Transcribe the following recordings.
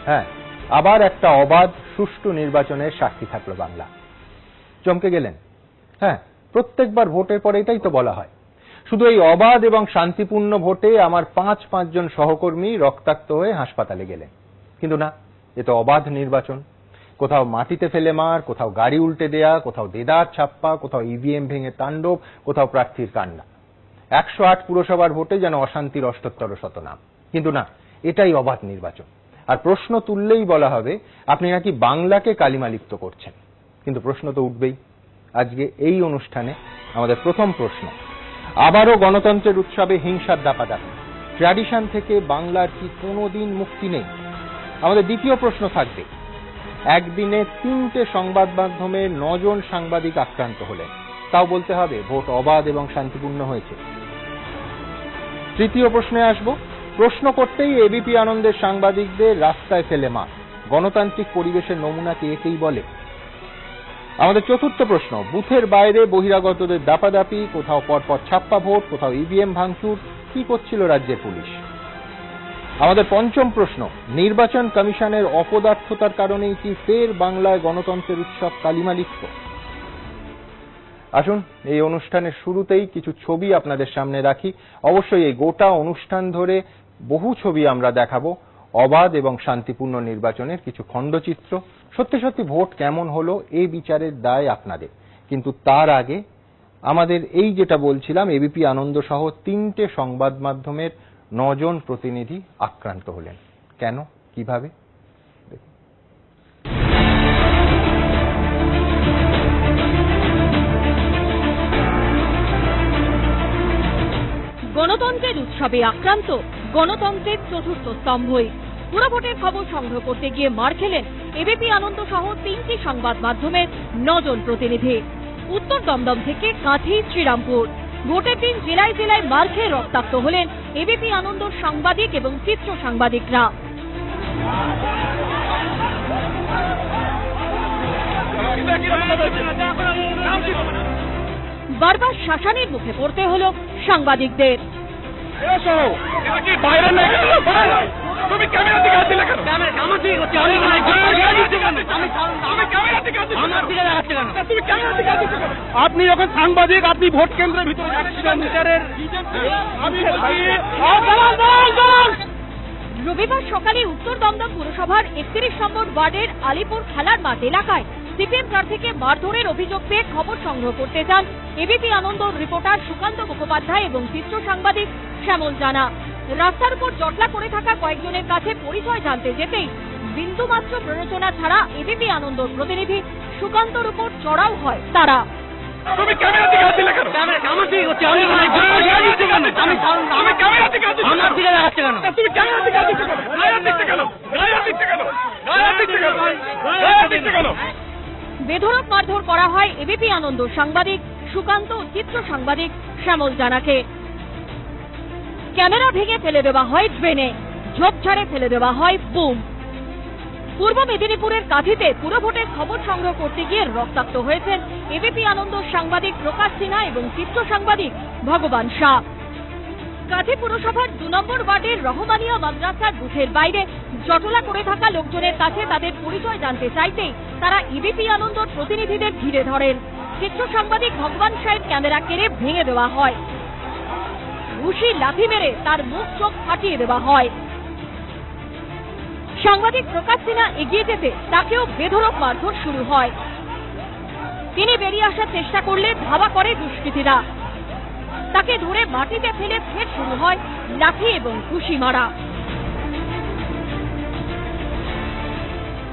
হ্যাঁ, আবার একটা অবাধ সুষ্ঠু নির্বাচনের সাক্ষী থাকলো বাংলা। চমকে গেলেন? হ্যাঁ, প্রত্যেকবার ভোটের পরে এটাই তো বলা হয়। শুধু এই অবাধ এবং শান্তিপূর্ণ ভোটে আমার পাঁচজন সহকর্মী রক্তাক্ত হয়ে হাসপাতালে গেলেন। কিন্তু না, এ তো অবাধ নির্বাচন। কোথাও মাটিতে ফেলে মার, কোথাও গাড়ি উল্টে দেয়া, কোথাও দেদার ছাপ্পা, কোথাও ইভিএম ভেঙে তাণ্ডব, কোথাও প্রার্থীর কান্না। 108 পুরসভার ভোটে যেন অশান্তির 78 শতনাম। কিন্তু না, এটাই অবাধ নির্বাচন। আর প্রশ্ন তুললেই বলা হবে আপনি নাকি বাংলাকে কালিমালিপ্ত করছেন। কিন্তু প্রশ্ন তো উঠবেই। আজকে এই অনুষ্ঠানে আমাদের প্রথম প্রশ্ন, আবারও গণতন্ত্রের উৎসবে হিংসার দাপাদাপি। ট্র্যাডিশন থেকে বাংলার কি কোনোদিন মুক্তি নেই? আমাদের দ্বিতীয় প্রশ্ন থাকবে, একদিনে 3টে সংবাদ মাধ্যমে 9 জন সাংবাদিক আক্রান্ত হলেন, তাও বলতে হবে ভোট অবাধ এবং শান্তিপূর্ণ হয়েছে। তৃতীয় প্রশ্নে আসব, প্রশ্ন করতেই এবিপি আনন্দের সাংবাদিকদের রাস্তায় ফেলে মার। গণতান্ত্রিক পরিবেশের নমুনা কি একেই বলে? আমাদের চতুর্থ প্রশ্ন, বুথের বাইরে বহিরাগতদের দাপাদাপি, কোথাও পরপর ছাপ্পা ভোট, কোথাও ইভিএম ভাঙচুর, কি করছিল রাজ্যের পুলিশ? আমাদের পঞ্চম প্রশ্ন, নির্বাচন কমিশনের অপদার্থতার কারণেই কি ফের বাংলায় গণতন্ত্রের উৎসব কালিমালিপ্ত? আসুন এই অনুষ্ঠানের শুরুতেই কিছু ছবি আপনাদের সামনে রাখি। অবশ্যই এই গোটা অনুষ্ঠান ধরে বহু ছবি আমরা দেখাবো অবাধ এবং শান্তিপূর্ণ নির্বাচনের কিছু খণ্ডচিত্র। সত্যি সত্যি ভোট কেমন হলো এই বিচারের দায় আপনাদের। কিন্তু তার আগে আমাদের এই যেটা বলছিলাম, এবিপি আনন্দ সহ 3টে সংবাদ মাধ্যমের 9 জন প্রতিনিধি আক্রান্ত হলেন। কেন, কিভাবে? গণতন্ত্রের উৎসবে আক্রান্ত গণতন্ত্রের চতুর্থ স্তম্ভই। পুরো ভোটের খবর সংগ্রহ করতে গিয়ে মার খেলেন এবিপি আনন্দ সহ 3টি সংবাদ মাধ্যমের 9 জন প্রতিনিধি। উত্তর দমদম থেকে কাঁথি, শ্রীরামপুর। ভোটের দিন জেলায় জেলায় মার খেয়ে রক্তাক্ত হলেন এবিপি আনন্দ সাংবাদিক এবং চিত্র সাংবাদিকরা। বারবার শাসানির মুখে পড়তে হলো সাংবাদিকদের। আপনি যখন সাংবাদিক, আপনি ভোট কেন্দ্রের ভিতরে রবিবার সকালে উত্তর দমদম পুরসভার 31 নম্বর ওয়ার্ডের আলিপুর খেলার মাঠ এলাকায় সিপিএম প্রার্থীকে মারধরের অভিযোগ পেয়ে খবর সংগ্রহ করতে যান এবিপি আনন্দ রিপোর্টার সুকান্ত মুখোপাধ্যায় এবং চিত্র সাংবাদিক শ্যামল জানা। রাস্তার উপর জটলা করে থাকা কয়েকজনের কাছে পরিচয় জানতে যেতেই বিন্দুমাত্র প্ররোচনা ছাড়া এবিপি আনন্দর প্রতিনিধি সুকান্তর উপর চড়াও হয় তারা। বেধড়ক মারধর করা হয় এবিপি আনন্দ সাংবাদিক সুকান্ত ও চিত্র সাংবাদিক শ্যামল জানাকে। ক্যামেরা ভেঙে ফেলে দেওয়া হয় ড্রেনে, ঝোপঝাড়ে ফেলে দেওয়া হয় বুম। পূর্ব মেদিনীপুরের কাঁথিতে পুরো ভোটের খবর সংগ্রহ করতে গিয়ে রক্তাক্ত হয়েছেন এবিপি আনন্দ সাংবাদিক প্রকাশ সিনহা এবং চিত্র সাংবাদিক ভগবান শাহ। কাঁথি পুরসভার 2 নম্বর ওয়ার্ডের রহমানিয়া মাদ্রাসার বুথের বাইরে জটলা করে থাকা লোকজনের কাছে তাদের পরিচয় জানতে চাইতেই তারা এবিপি আনন্দর প্রতিনিধিদের ঘিরে ধরেন। চিত্র সাংবাদিক ভগবান শাহের ক্যামেরা কেড়ে ভেঙে দেওয়া হয়। ঘুষি লাথি মেরে তার মুখ চোখ ফাটিয়ে দেওয়া হয়। সাংবাদিক প্রকাশ সিনহা এগিয়ে যেতে তাকেও বেধড়ক মারধর শুরু হয়। তিনি বেরিয়ে আসার চেষ্টা করলে ধাওয়া করে দুষ্কৃতীরা। তাকে ধরে মাটিতে ফেলে ফের শুরু হয় লাঠি এবং ঘুষি মারা।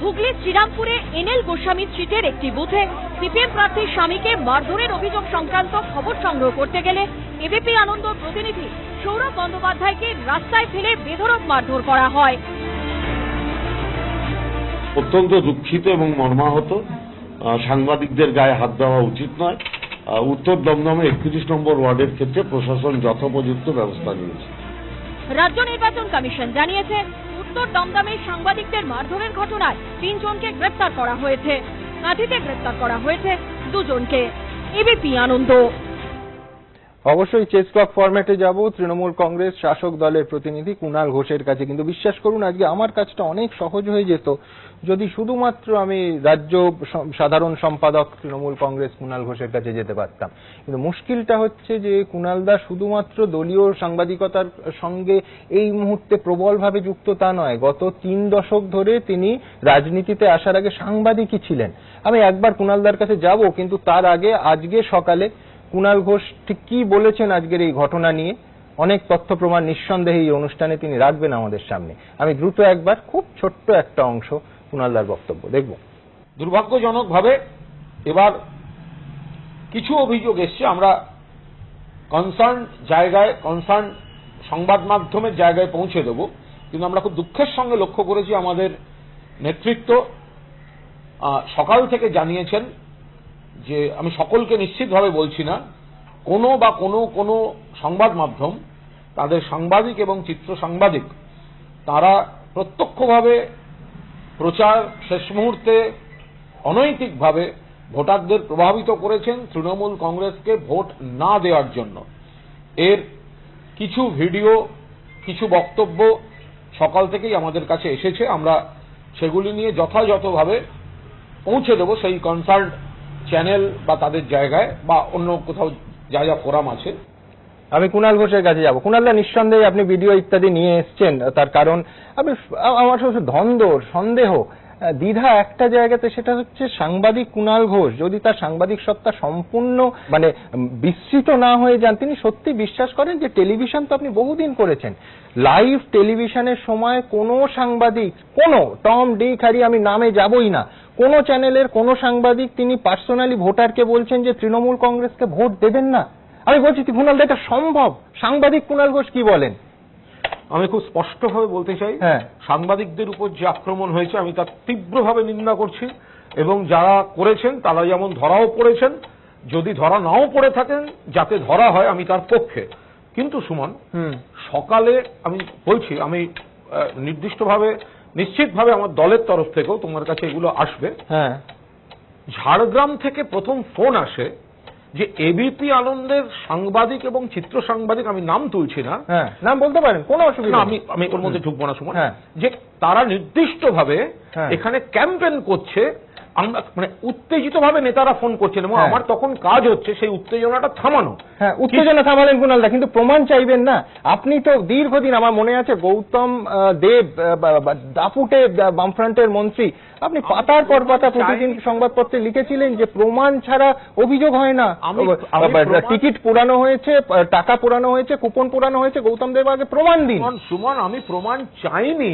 হুগলির শ্রীরামপুরে এনএল গোস্বামী স্ট্রিটের একটি বুথে সিপিএম প্রার্থীর স্বামীকে মারধরের অভিযোগ সংক্রান্ত খবর সংগ্রহ করতে গেলে এবিপি আনন্দ প্রতিনিধি সৌরভ বন্দ্যোপাধ্যায়কে রাস্তায় ফেলে বেধড়ক মারধর করা হয়। অত্যন্ত দুঃখিত এবং মর্মাহত। সাংবাদিকদের গায়ে হাত দেওয়া উচিত নয়। উত্তর দমদমে 31 নম্বর ওয়ার্ডের ক্ষেত্রে প্রশাসন যথোপযুক্ত ব্যবস্থা নিয়েছে। রাজ্য নির্বাচন কমিশন জানিয়েছে উত্তর দমদমের সাংবাদিকদের মারধরের ঘটনায় 3 জনকে গ্রেপ্তার করা হয়েছে। কাঁথিতে গ্রেপ্তার করা হয়েছে 2 জনকে। এবিপি আনন্দ। অবশ্যই চেস ক্লক ফরম্যাটে যাব। তৃণমূল কংগ্রেস শাসক দলের প্রতিনিধি কুণাল ঘোষের কাছে, কিন্তু বিশ্বাস করুন আজকে আমার কাজটা অনেক সহজ হয়ে যেত যদি শুধুমাত্র আমি রাজ্য সাধারণ সম্পাদক তৃণমূল কংগ্রেস কুণাল ঘোষের কাছে যেতে পারতাম। কিন্তু মুশকিলটা হচ্ছে যে কুণাল দা শুধুমাত্র দলীয় সাংবাদিকতার সঙ্গে এই মুহূর্তে প্রবলভাবে যুক্ত তা নয়, গত 3 দশক ধরে তিনি রাজনীতিতে আসার আগে সাংবাদিকই ছিলেন। আমি একবার কুণাল দার কাছে যাব, কিন্তু তার আগে আজকে সকালে কুণাল ঘোষ ঠিক কি বলেছেন আজকের এই ঘটনা নিয়ে অনেক তথ্য প্রমাণ নিঃসন্দেহে এই অনুষ্ঠানে তিনি রাখবেন আমাদের সামনে। আমি দ্রুত একবার খুব ছোট্ট একটা অংশ কুণালদার বক্তব্য দেখব। দুর্ভাগ্যজনকভাবে এবার কিছু অভিযোগ এসছে, আমরা কনসার্ন জায়গায়, কনসার্ন সংবাদ মাধ্যমের জায়গায় পৌঁছে দেব, কিন্তু আমরা খুব দুঃখের সঙ্গে লক্ষ্য করেছি আমাদের নেতৃত্ব সকাল থেকে জানিয়েছেন যে, আমি সকলকে নিশ্চিতভাবে বলছি না, কোনো সংবাদ মাধ্যম তাদের সাংবাদিক এবং চিত্র সাংবাদিক তারা প্রত্যক্ষভাবে প্রচার শেষ মুহূর্তে অনৈতিকভাবে ভোটারদের প্রভাবিত করেছেন তৃণমূল কংগ্রেসকে ভোট না দেওয়ার জন্য। এর কিছু ভিডিও, কিছু বক্তব্য সকাল থেকেই আমাদের কাছে এসেছে, আমরা সেগুলি নিয়ে যথাযথভাবে পৌঁছে দেব সেই কনসার্ন চ্যানেল বা তাদের জায়গায় বা অন্য কোথাও যা যা ফোরাম আছে। আমি কুণাল ঘোষের কাছে যাব। কুণালদা, নিঃসন্দেহে আপনি ভিডিও ইত্যাদি নিয়ে এসছেন, তার কারণ আমার সন্দেহ, দ্বিধা একটা জায়গাতে, সেটা হচ্ছে সাংবাদিক কুণাল ঘোষ যদি তার সাংবাদিক সত্তা সম্পূর্ণ বিস্মৃত না হয়ে যান, তিনি সত্যি বিশ্বাস করেন যে টেলিভিশন তো আপনি বহুদিন করেছেন, লাইভ টেলিভিশনের সময় কোনো সাংবাদিক, কোনো টম ডিক হ্যারি, আমি নামে যাবই না, কোন চ্যানেলের কোন সাংবাদিক তিনি পার্সোনালি ভোটারকে বলছেন যে তৃণমূল কংগ্রেসকে ভোট দেবেন না? আমি বলছি কুণাল দা, এটা সম্ভব? সাংবাদিক কুণাল ঘোষ কি বলেন? আমি খুব স্পষ্টভাবে বলতে চাই, সাংবাদিকদের উপর যে আক্রমণ হয়েছে আমি তার তীব্রভাবে নিন্দা করছি, এবং যারা করেছেন তারা যেমন ধরাও পড়েছেন, যদি ধরা নাও পড়ে থাকেন যাতে ধরা হয় আমি তার পক্ষে। কিন্তু সুমন, সকালে আমি বলছি, আমি নির্দিষ্টভাবে নিশ্চিতভাবে আমার দলের তরফ থেকেও তোমার কাছে এগুলো আসবে। ঝাড়গ্রাম থেকে প্রথম ফোন আসে যে এবিপি আনন্দের সাংবাদিক এবং চিত্র সাংবাদিক, আমি নাম তুলছি না, নাম বলতে পারেন, কোনো অসুবিধা, আমি ওর মধ্যে ঢুকবো না সুমন, যে তারা নির্দিষ্টভাবে এখানে ক্যাম্পেইন করছে, আমরা মানে উত্তেজিতভাবে নেতারা ফোন করছেন, এবং আমার তখন কাজ হচ্ছে সেই উত্তেজনাটা থামানো। উত্তেজনা থামালেন কুণালদা, কিন্তু প্রমাণ চাইবেন না? আপনি তো দীর্ঘদিন, আমার মনে আছে গৌতম দেব দাপুটে বামফ্রন্টের মন্ত্রী, আপনি পাতার পর পাতা প্রতিদিন সংবাদপত্রে লিখেছিলেন যে প্রমাণ ছাড়া অভিযোগ হয় না, টিকিট পোড়ানো হয়েছে, টাকা পোড়ানো হয়েছে, কুপন পোড়ানো হয়েছে, গৌতম দেব আগে প্রমাণ দিন। সুমন, আমি প্রমাণ চাইনি,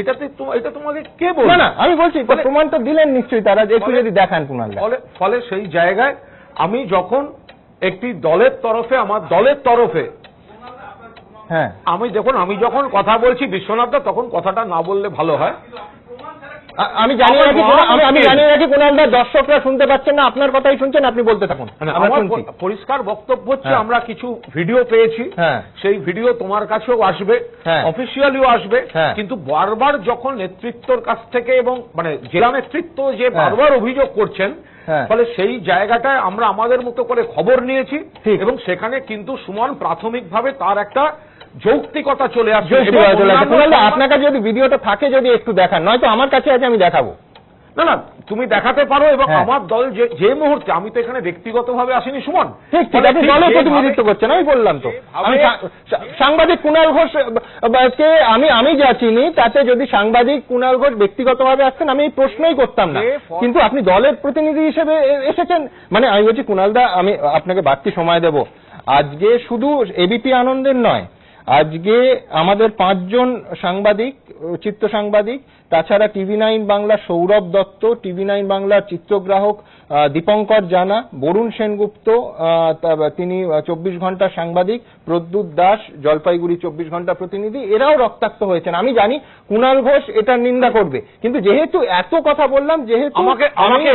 এটা তোমাকে কে বলল? না, আমি বলছি প্রমাণ তো দিলেন নিশ্চয়ই তারা, একটু যদি দেখান কুণালদা। ফলে সেই জায়গায় আমি যখন একটি দলের তরফে, আমার দলের তরফে, আমি যখন কথা বলছি বিশ্বনাথদা, তখন কথাটা না বললে ভালো হয়। আমি জানিয়ে রাখি কুণালদা, দর্শকরা শুনতে পাচ্ছেন না, আপনার কথাই শুনছেন, আপনি বলতে থাকুন। আমার পরিষ্কার বক্তব্য হচ্ছে, আমরা কিছু ভিডিও পেয়েছি, সেই ভিডিও তোমার কাছেও আসবে, অফিসিয়ালিও আসবে, কিন্তু বারবার যখন নেতৃত্বর কাছ থেকে এবং মানে জেলা নেতৃত্ব যে বারবার অভিযোগ করছেন, ফলে সেই জায়গাটায় আমরা আমাদের মতো করে খবর নিয়েছি, এবং সেখানে কিন্তু সুমন প্রাথমিকভাবে তার একটা যৌক্তিকতা চলে আসছে। আপনার কাছে যদি ভিডিওটা থাকে যদি একটু দেখান, নয়তো আমার কাছে আছে, আমি দেখাবো। না, তুমি দেখাতে পারো, এবং আমার দল যে মুহূর্তে, আমি তো এখানে ব্যক্তিগতভাবে আসিনি সুমন, ঠিক আপনি দলের প্রতিনিধিত্ব করছেন, আমি বললাম তো। আমি সাংবাদিক কুণাল ঘোষকে আমি যা চিনি তাতে যদি সাংবাদিক কুণাল ঘোষ ব্যক্তিগতভাবে আসছেন আমি এই প্রশ্নই করতাম না, কিন্তু আপনি দলের প্রতিনিধি হিসেবে এসেছেন, মানে আমি বলছি কুণালদা, আমি আপনাকে বাড়তি সময় দেব। আজকে শুধু এবিপি আনন্দের নয়, আজকে আমাদের 5 জন সাংবাদিক, চিত্র সাংবাদিক, তাছাড়া TV9 বাংলা সৌরভ দত্ত, TV9 বাংলার চিত্রগ্রাহক দীপঙ্কর জানা, বরুণ সেনগুপ্ত, তিনি 24 ঘন্টা সাংবাদিক, প্রদ্যুৎ দাস জলপাইগুড়ি 24 ঘন্টা প্রতিনিধি, এরাও রক্তাক্ত হয়েছেন। আমি জানি কুণাল ঘোষ এটার নিন্দা করবে, কিন্তু যেহেতু এত কথা বললাম, যেহেতু আমাকে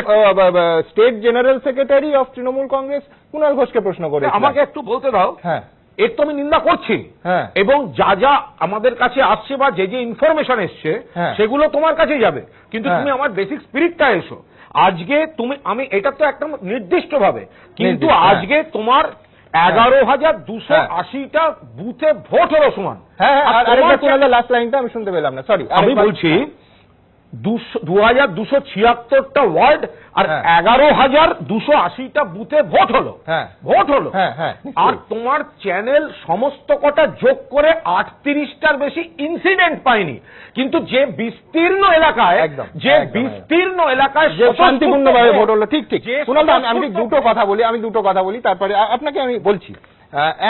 state general secretary of Trinamool Congress Kunal ঘোষকে প্রশ্ন করে, আমাকে একটু বলতে দাও। এর তো আমি নিন্দা করছি, এবং যা যা আমাদের কাছে আসছে বা যে যে ইনফরমেশন এসছে সেগুলো তোমার কাছে যাবে, কিন্তু তুমি আমার বেসিক স্পিরিটটা এসো। আজকে আমি এটা তো একটা নির্দিষ্টভাবে, কিন্তু আজকে তোমার 11,280টা বুথে ভোট হলো সুমন। হ্যাঁ আর তোমার আরেকবার লাস্ট লাইনটা আমি শুনতে পেলাম না, সরি। আমি বলছি 2,276টা ওয়ার্ড আর 11,280টা বুথে ভোট হলো। হ্যাঁ ভোট হলো। হ্যাঁ আর তোমার চ্যানেল সমস্ত কটা যোগ করে 38টার বেশি ইনসিডেন্ট পায়নি, কিন্তু যে বিস্তীর্ণ এলাকায় যে শান্তিপূর্ণভাবে ভোট হলো, ঠিক যে কুণাল দা, আমি ঠিক দুটো কথা বলি তারপরে আপনাকে আমি বলছি।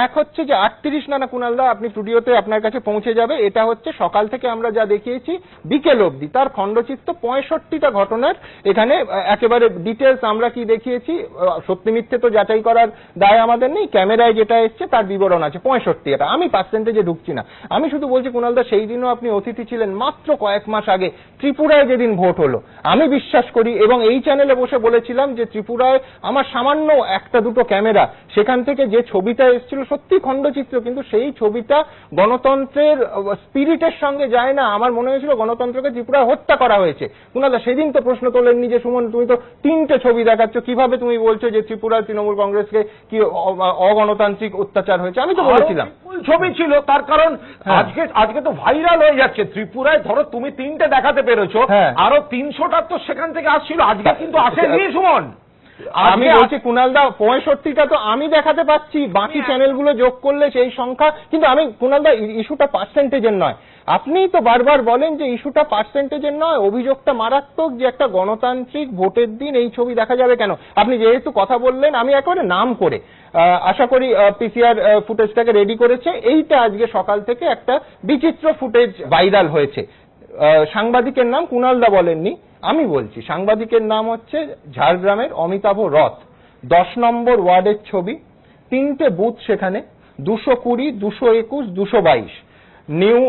এক হচ্ছে যে 38 না কুণাল দা, আপনি স্টুডিওতে আপনার কাছে পৌঁছে যাবে। এটা হচ্ছে সকাল থেকে আমরা যা দেখিয়েছি বিকেল অবধি, তার খণ্ডচিত্র 65টা ঘটনার। এখানে একেবারে ডিটেলস আমরা কি দেখিয়েছি, সত্যি মিথ্যে তো যাচাই করার দায় আমাদের নেই, ক্যামেরায় যেটা এসছে তার বিবরণ আছে 65। এটা আমি পার্সেন্টেজে ঢুকছি না, আমি শুধু বলছি কুণাল দা, সেই দিনও আপনি অতিথি ছিলেন মাত্র কয়েক মাস আগে ত্রিপুরায় যেদিন ভোট হলো। আমি বিশ্বাস করি এবং এই চ্যানেলে বসে বলেছিলাম যে ত্রিপুরায় আমার সামান্য একটা দুটো ক্যামেরা, সেখান থেকে যে ছবিটা এসেছিল সত্যি খণ্ডচিত্র, কিন্তু সেই ছবিটা গণতন্ত্রের স্পিরিটের সঙ্গে যায় না। আমার মনে হয়েছিল গণতন্ত্রকে ত্রিপুরায় হত্যা করা হয়েছে। কুণাল দা সেদিন তো প্রশ্ন তোলেননি যে সুমন তুমি তো 3টে ছবি দেখাচ্ছ, কিভাবে তুমি বলছো যে ত্রিপুরার তৃণমূল কংগ্রেসকে কি অগণতান্ত্রিক অত্যাচার হয়েছে? আমি তো বলেছিলাম ছবি ছিল, তার কারণ আজকে তো ভাইরাল হয়ে যাচ্ছে। ত্রিপুরায় ধরো তুমি 3টে দেখাতে পেরেছো, আরো 300টা তো সেখান থেকে আসছিল, আজকে কিন্তু আসেনি সুমন। আমি বলছি কুণাল দা 65টা তো আমি দেখাতে পাচ্ছি, বাকি চ্যানেলগুলো যোগ করলে সেই সংখ্যা। কিন্তু আমি কুণাল দা ইস্যুটা পার্সেন্টেজের নয়, আপনি তো বারবার বলেন যে ইস্যুটা পার্সেন্টেজের নয়, অভিযোগটা মারাত্মক যে একটা গণতান্ত্রিক ভোটের দিন এই ছবি দেখা যাবে কেন। আপনি যেহেতু কথা বললেন, আমি একেবারে নাম করে আশা করি পিসিআর ফুটেজটাকে রেডি করেছে। এইটা আজকে সকাল থেকে একটা বিচিত্র ফুটেজ ভাইরাল হয়েছে। সাংবাদিকের নাম কুণাল দা বলেননি, আমি বলছি। সাংবাদিকের নাম হচ্ছে ঝাড়গ্রামের অমিতাভ রথ, 10 নম্বর ওয়ার্ডের ছবি, 3টে বুথ সেখানে, 220, 221, 222, নিউ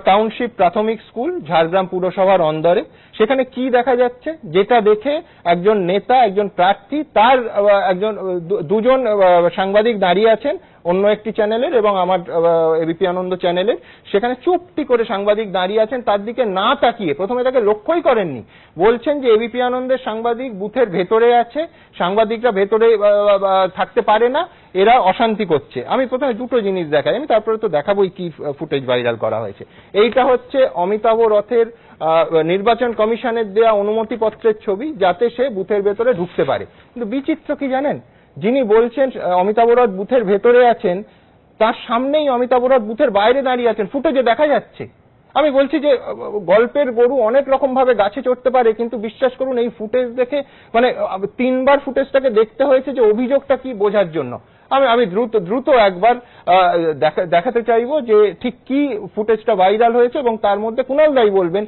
টাউনশিপ প্রাথমিক স্কুল, ঝাড়গ্রাম পুরসভার অন্দরে। সেখানে কি দেখা যাচ্ছে, যেটা দেখে একজন নেতা, একজন প্রার্থী, তার দুজন সাংবাদিক দাঁড়িয়ে আছেন অন্য একটি চ্যানেলের এবং আমার এবিপি আনন্দ চ্যানেলের। সেখানে চুপটি করে সাংবাদিক দাঁড়িয়ে আছেন, তার দিকে না তাকিয়ে, প্রথমে তাকে লক্ষ্যই করেননি, বলছেন যে এবিপি আনন্দের সাংবাদিক বুথের ভেতরে আছে, সাংবাদিকরা ভেতরে থাকতে পারে না, এরা অশান্তি করছে। আমি প্রথমে দুটো জিনিস দেখাই, আমি তারপরে তো দেখাবোই কি ফুটেজ ভাইরাল করা হয়েছে। এইটা হচ্ছে অমিতাভ রথের নির্বাচন কমিশনের দেয়া অনুমতিপত্রের ছবি, যাতে সে বুথের ভেতরে ঢুকতে পারে। কিন্তু বিচিত্র কি জানেন, যিনি বলছেন অমিতাভ রথ বুথের ভেতরে আছেন, তার সামনেই অমিতাভ রথ বুথের বাইরে দাঁড়িয়ে আছেন, ফুটেজে দেখা যাচ্ছে। আমি বলছি যে গল্পের গরু অনেক রকম ভাবে গাছে চড়তে পারে, কিন্তু বিশ্বাস করুন এই ফুটেজ দেখে মানে 3বার ফুটেজটাকে দেখতে হয়েছে যে অভিযোগটা কি বোঝার জন্য। আমি দ্রুত একবার দেখাতে চাইবো যে ঠিক কি ফুটেজটা ভাইরাল হয়েছে এবং তার মধ্যে কুণাল দাই বলবেন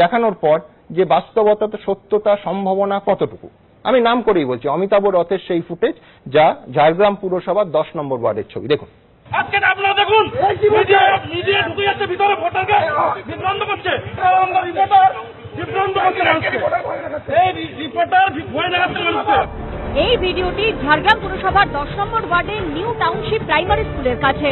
দেখানোর পর যে বাস্তবতা, সত্যতা, সম্ভাবনা কতটুকু। আমি নাম করেই বলছি, অমিতাভ রথের সেই ফুটেজ, যা ঝাড়গ্রাম পুরসভার 10 নম্বর ওয়ার্ডের ছবি। দেখুন। আজকে আপনারা দেখুন, মিডিয়া ঢুকে যাচ্ছে ভিতরে, ভোটারকে বিভ্রান্ত করছে, রিপোর্টার ভয় দেখাচ্ছে মানুষকে। এই ভিডিওটি ঝাড়গ্রাম পুরসভার 10 নম্বর ওয়ার্ডের নিউ টাউনশিপ প্রাইমারি স্কুলের কাছে।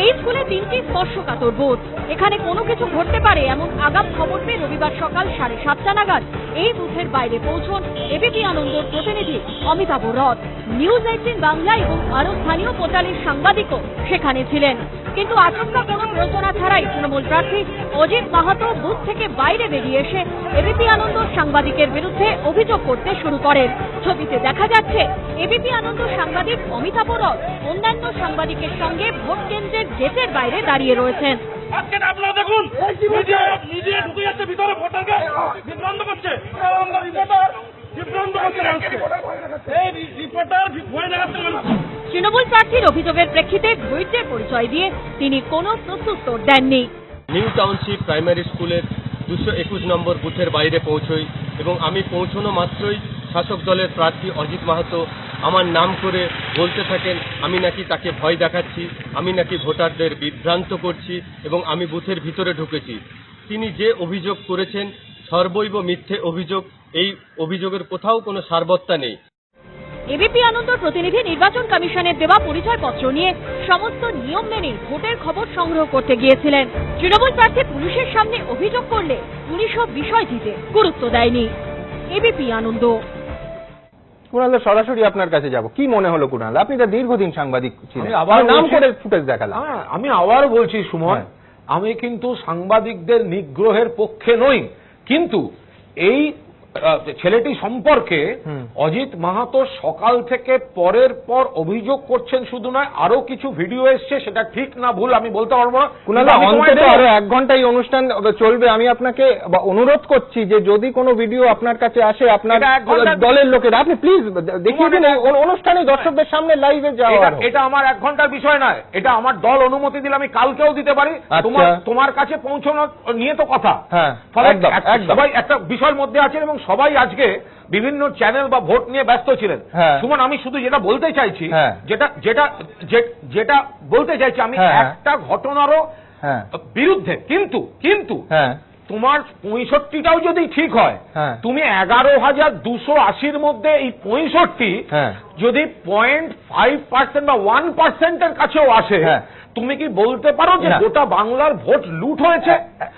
এই স্কুলে 3টি স্পর্শকাতর বুথ, এখানে কোনো কিছু ঘটতে পারে এমন আগাম খবর পেয়ে রবিবার সকাল 7:30 নাগাদ এই বুথের বাইরে পৌঁছন এবিপি আনন্দর প্রতিনিধি অমিতাভ রথ। নিউজ 18 বাংলা এবং আরো স্থানীয় পোর্টালের সাংবাদিকও সেখানে ছিলেন। কিন্তু আচমকা কোনো প্ররোচনা ছাড়াই তৃণমূল প্রার্থী অজিত মাহাতো বুথ থেকে বাইরে বেরিয়ে এসে এবিপি আনন্দ সাংবাদিকের বিরুদ্ধে অভিযোগ করতে শুরু করেন। ছবিতে দেখা যাচ্ছে এবিপি আনন্দ সাংবাদিক অমিতাভ রথ অন্যান্য সাংবাদিকের সঙ্গে ভোট কেন্দ্রের গেটের বাইরে দাঁড়িয়ে রয়েছেন। আজকে আপনারা দেখুন, মিডিয়া ঢুকে যাচ্ছে ভিতরে, ভোটারকে বিভ্রান্ত করছে, তৃণমূল প্রার্থীর অভিযোগের প্রেক্ষিতে ধৈর্যের পরিচয় দিয়ে তিনি কোনো প্রত্যুত্তর দেননি। নিউ টাউনশিপ প্রাইমারি স্কুলের 221 নম্বর বুথের বাইরে পৌঁছই এবং আমি পৌঁছানো মাত্রই শাসক দলের প্রার্থী অজিত মাহাতো আমার নাম করে বলতে থাকেন আমি নাকি তাকে ভয় দেখাচ্ছি, আমি নাকি ভোটারদের বিভ্রান্ত করছি এবং আমি বুথের ভিতরে ঢুকেছি। তিনি যে অভিযোগ করেছেন সর্বৈব মিথ্যে অভিযোগ, এই অভিযোগের কোথাও কোনো সারবত্তা নেই। এবিপি আনন্দ প্রতিনিধি নির্বাচন কমিশনের দেওয়া পরিচয়পত্র নিয়ে সমস্ত নিয়ম মেনে ভোটের খবর সংগ্রহ করতে গিয়েছিলেন। তৃণমূল প্রার্থী পুলিশের সামনে অভিযোগ করলে পুলিশও বিষয়টিতে গুরুত্ব দেয়নি। এবিপি আনন্দ। কুণালদা সরাসরি আপনার কাছে যাব, কি মনে হলো কুণাল? আপনি তো দীর্ঘদিন সাংবাদিক ছিলেন, আমি আবার নাম বলছি- করে ফুটেজ দেখালাম। হ্যাঁ, আমি আবার বলছি সুমন, হ্যাঁ। আমি কিন্তু সাংবাদিকদের নিগ্রহের পক্ষে নই, কিন্তু এই ছেলেটি সম্পর্কে অজিত মাহাতো সকাল থেকে পরের পর অভিযোগ করছেন শুধু নয়, আরো কিছু ভিডিও এসছে, সেটা ঠিক না ভুল আমি বলতে পারবো না। কুণালদা, আমি তোমায় অন্তত দেবো। আরো 1 ঘন্টা এই অনুষ্ঠান চলবে। আমি আপনাকে অনুরোধ করছি যে যদি কোনো ভিডিও আপনার কাছে আসে আপনার এটা 1 ঘন্টা দলের লোকেরা, আপনি প্লিজ দেখিয়ে দিন এই অনুষ্ঠানে দর্শকদের সামনে লাইভে যাওয়া। এটা আমার 1 ঘন্টার বিষয় নয়, এটা আমার দল অনুমতি দিলে আমি কালকেও দিতে পারি। তোমার কাছে পৌঁছানো নিয়ে তো কথা। হ্যাঁ, ফলে একদম, একদম। সবাই একটা বিষয়ের মধ্যে আছেন এবং সবাই আজকে বিভিন্ন চ্যানেল বা ভোট নিয়ে ব্যস্ত ছিলেন। হ্যাঁ। সুমন, আমি শুধু যেটা বলতে চাইছি, হ্যাঁ। যেটা বলতে চাইছি, আমি হ্যাঁ। একটা ঘটনারও হ্যাঁ, বিরুদ্ধে, কিন্তু হ্যাঁ, তোমার 65টাও যদি ঠিক হয়, হ্যাঁ। তুমি 11,280-র মধ্যে এই 65 হ্যাঁ। যদি 0.5% বা 1%-এর কাছেও আসে, হ্যাঁ। তুমি কি বলতে পারো যে না। গোটা বাংলার ভোট লুট হয়েছে?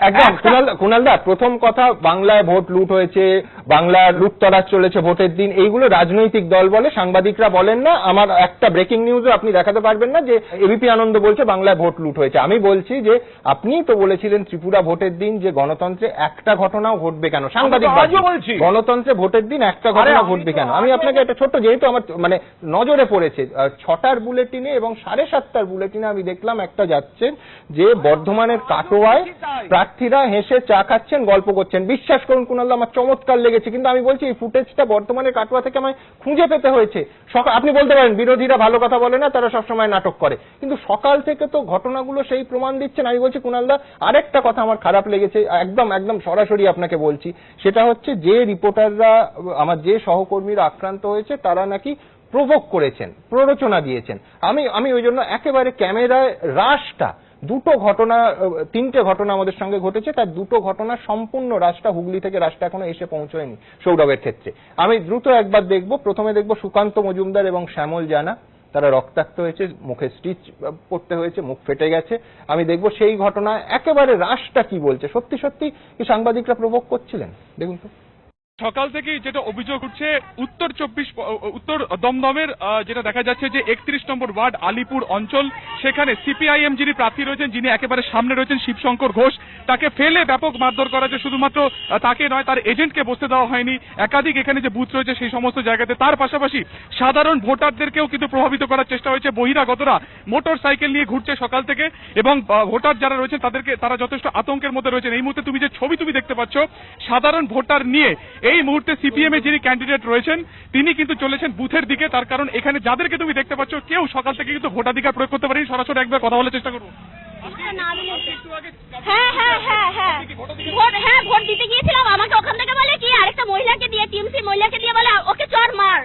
একদম। কুণালদা, প্রথম কথা, বাংলায় ভোট লুট হয়েছে, বাংলার লুটতরাজ চলেছে ভোটের দিন, এইগুলো রাজনৈতিক দল বলে, সাংবাদিকরা বলেন না। আমার একটা ব্রেকিং নিউজও আপনি দেখাতে পারবেন না যে এবিপি আনন্দ বলছে বাংলায় ভোট লুট হয়েছে। আমি বলছি যে আপনি তো বলেছিলেন ত্রিপুরা ভোটের দিন যে গণতন্ত্রে একটা ঘটনাও ঘটবে কেন, সাংবাদিক আজও বলছি। গণতন্ত্রে ভোটের দিন একটা ঘটনা ঘটবে কেন। আমি আপনাকে একটা ছোট্ট, যেহেতু আমার মানে নজরে পড়েছে, 6টার বুলেটিনে এবং 7:30টার বুলেটিনে আমি দেখলাম একটা যাচ্ছেন যে বর্ধমানের কাটোয়ায় প্রার্থীরা হেসে চা খাচ্ছেন, গল্প করছেন। বিশ্বাস করুন কুণালদা, আমার চমৎকার লেগেছে, কিন্তু আমি বলছি এই ফুটেজটা বর্ধমানের কাটোয়া থেকে আমায় খুঁজে পেতে হয়েছে। আপনি বলতে পারেন বিরোধীরা ভালো কথা বলে না, তারা সবসময় নাটক করে, কিন্তু সকাল থেকে তো ঘটনাগুলো সেই প্রমাণ দিচ্ছেন। আমি বলছি কুণালদা, আরেকটা কথা আমার খারাপ লেগেছে, একদম একদম সরাসরি আপনাকে বলছি, সেটা হচ্ছে যে রিপোর্টাররা, আমার যে সহকর্মীরা আক্রান্ত হয়েছে, তারা নাকি প্রভোগ করেছেন, প্ররোচনা দিয়েছেন। আমি ওই জন্য একেবারে ক্যামেরায় রাশটা, 2টো ঘটনা, 3টে ঘটনা আমাদের সঙ্গে ঘটেছে, তার 2টো ঘটনা সম্পূর্ণ রাশটা, হুগলি থেকে রাশটা এখনো এসে পৌঁছয়নি সৌরভের ক্ষেত্রে। আমি দ্রুত একবার দেখব। প্রথমে দেখব সুকান্ত মজুমদার এবং শ্যামল জানা, তারা রক্তাক্ত হয়েছে, মুখে স্টিচ পড়তে হয়েছে, মুখ ফেটে গেছে। আমি দেখব সেই ঘটনা একেবারে রাশটা কি বলছে। সত্যি সত্যি কি সাংবাদিকরা প্রভোগ করছিলেন? দেখুন তো। সকাল থেকেই যেটা অভিযোগ উঠছে উত্তর দমদমের, যেটা দেখা যাচ্ছে যে 31 নম্বর ওয়ার্ড আলিপুর অঞ্চল, সেখানে সিপিআইএম যিনি প্রার্থী রয়েছেন, যিনি একেবারে সামনে রয়েছেন শিবশঙ্কর ঘোষ, তাকে ফেলে ব্যাপক মারধর করা হয়েছে। শুধুমাত্র তাকে নয়, তার এজেন্টকে বসতে দেওয়া হয়নি। একাধিক এখানে যে বুথ রয়েছে সেই সমস্ত জায়গাতে, তার পাশাপাশি সাধারণ ভোটারদেরকেও কিন্তু প্রভাবিত করার চেষ্টা হয়েছে। বহিরাগতরা মোটর সাইকেল নিয়ে ঘুরছে সকাল থেকে, এবং ভোটার যারা রয়েছেন তারা যথেষ্ট আতঙ্কের মধ্যে রয়েছেন। এই মুহূর্তে তুমি যে ছবি দেখতে পাচ্ছ, সাধারণ ভোটার নিয়ে এই মুহূর্তে সিপিএম এর যিনি ক্যান্ডিডেট রয়েছেন তিনি কিন্তু চলেছেন বুথের দিকে। তার কারণ এখানে যাদেরকে তুমি দেখতে পাচ্ছ কেউ সকাল থেকে কিন্তু ভোটাধিকার প্রয়োগ করতে পারেনি। সরাসরি একবার কথা বলার চেষ্টা করবো। ভোট দিতে গিয়েছিলাম, আমাকে ওখান থেকে বলে কি আরেকটা মহিলাকে দিয়ে, টিএমসি মহিলাকে দিয়ে বলে ওকে চড় মার,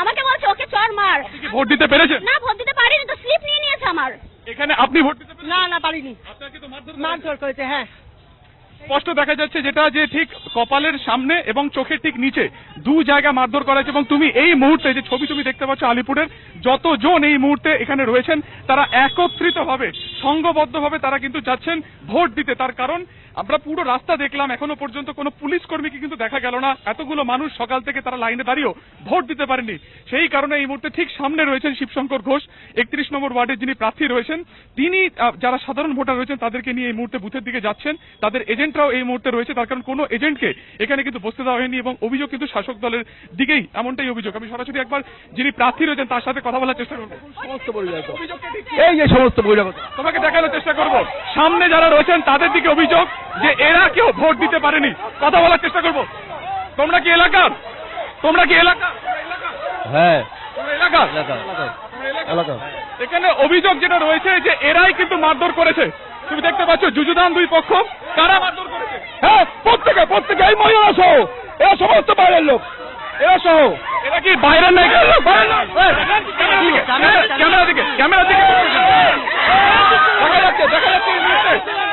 আমাকে বলছে ওকে চড় মার। ভোট দিতে পেরেছেন? না, ভোট দিতে পারিনি তো, স্লিপ নিয়ে নিয়েছে আমার। এখানে আপনি ভোট দিতে পেরেছেন? না পারিনি, আপনাকে তো মারধর করেছে। হ্যাঁ, স্পষ্ট দেখা যাচ্ছে যেটা যে ঠিক কপালের সামনে এবং চোখের ঠিক নিচে 2 জায়গা মারধর করা হয়েছে। এবং তুমি এই মুহূর্তে যে ছবি দেখতে পাচ্ছ, আলিপুরের যতজন এই মুহূর্তে এখানে রয়েছেন তারা একত্রিতভাবে, সংঘবদ্ধভাবে তারা কিন্তু যাচ্ছেন ভোট দিতে। তার কারণ আমরা পুরো রাস্তা দেখলাম, এখনো পর্যন্ত কোনো পুলিশ কর্মীকে কিন্তু দেখা গেল না। এতগুলো মানুষ সকাল থেকে তারা লাইনে দাঁড়িয়েও ভোট দিতে পারেনি। সেই কারণে এই মুহূর্তে ঠিক সামনে রয়েছেন শিবশঙ্কর ঘোষ, 31 নম্বর ওয়ার্ডের যিনি প্রার্থী রয়েছেন। তিনি যারা সাধারণ ভোটার রয়েছেন তাদেরকে নিয়ে এই মুহূর্তে বুথের দিকে যাচ্ছেন। তাদের এজেন্টরাও এই মুহূর্তে রয়েছে, তার কারণ কোনো এজেন্টকে এখানে কিন্তু বসতে দেওয়া হয়নি, এবং অভিযোগ কিন্তু শাসক দলের দিকেই, এমনটাই অভিযোগ। আমি সরাসরি একবার যিনি প্রার্থী রয়েছেন তার সাথে কথা বলার চেষ্টা করবো। এই যে সমস্ত বহিরাগত তোমাকে দেখানোর চেষ্টা করবো, সামনে যারা রয়েছেন তাদের দিকে অভিযোগ যে এরা কেউ ভোট দিতে পারেনি। কথা বলার চেষ্টা করবো। তোমরা কি এলাকার? হ্যাঁ, এলাকা। এখানে অভিযোগ যেটা রয়েছে যে এরাই কিন্তু মারধর করেছে। তুমি দেখতে পাচ্ছ যুযুধান 2 পক্ষ, কারা মারধর করেছে? হ্যাঁ, প্রত্যেকে এই মহিলা সহ, এরা সমস্ত বাইরের লোক, এরা সহ। এরা কি বাইরের নাই? ক্যামেরা দিকে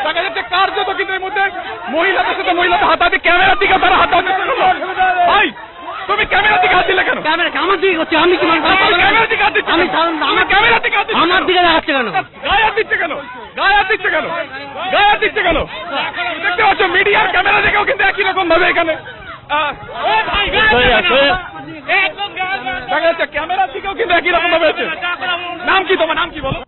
দেখা যাচ্ছে কার্যত কিন্তু এর মধ্যে মহিলাদের সাথে মহিলাদের হাতাহাতি, ক্যামেরার দিকে তারা হাতাহাতি। ভাই, তুমি ক্যামেরার দিকে হাত দিলে কেন? ক্যামেরা আমার দিকে করছে, আমি কি ক্যামেরার দিকে হাত দিচ্ছি? আমি আমার ক্যামেরার দিকে হাত দিচ্ছি? আমার দিকে দেখাচ্ছে কেন? গায়ে হাত দিচ্ছে কেন? দেখতে পাচ্ছ মিডিয়ার ক্যামেরা দেখেও কিন্তু একই রকম ভাবে এখানে দেখা যাচ্ছে ক্যামেরার দিকেও কিন্তু একই রকম ভাবে আছে। নাম কি তোমার, নাম কি বলো?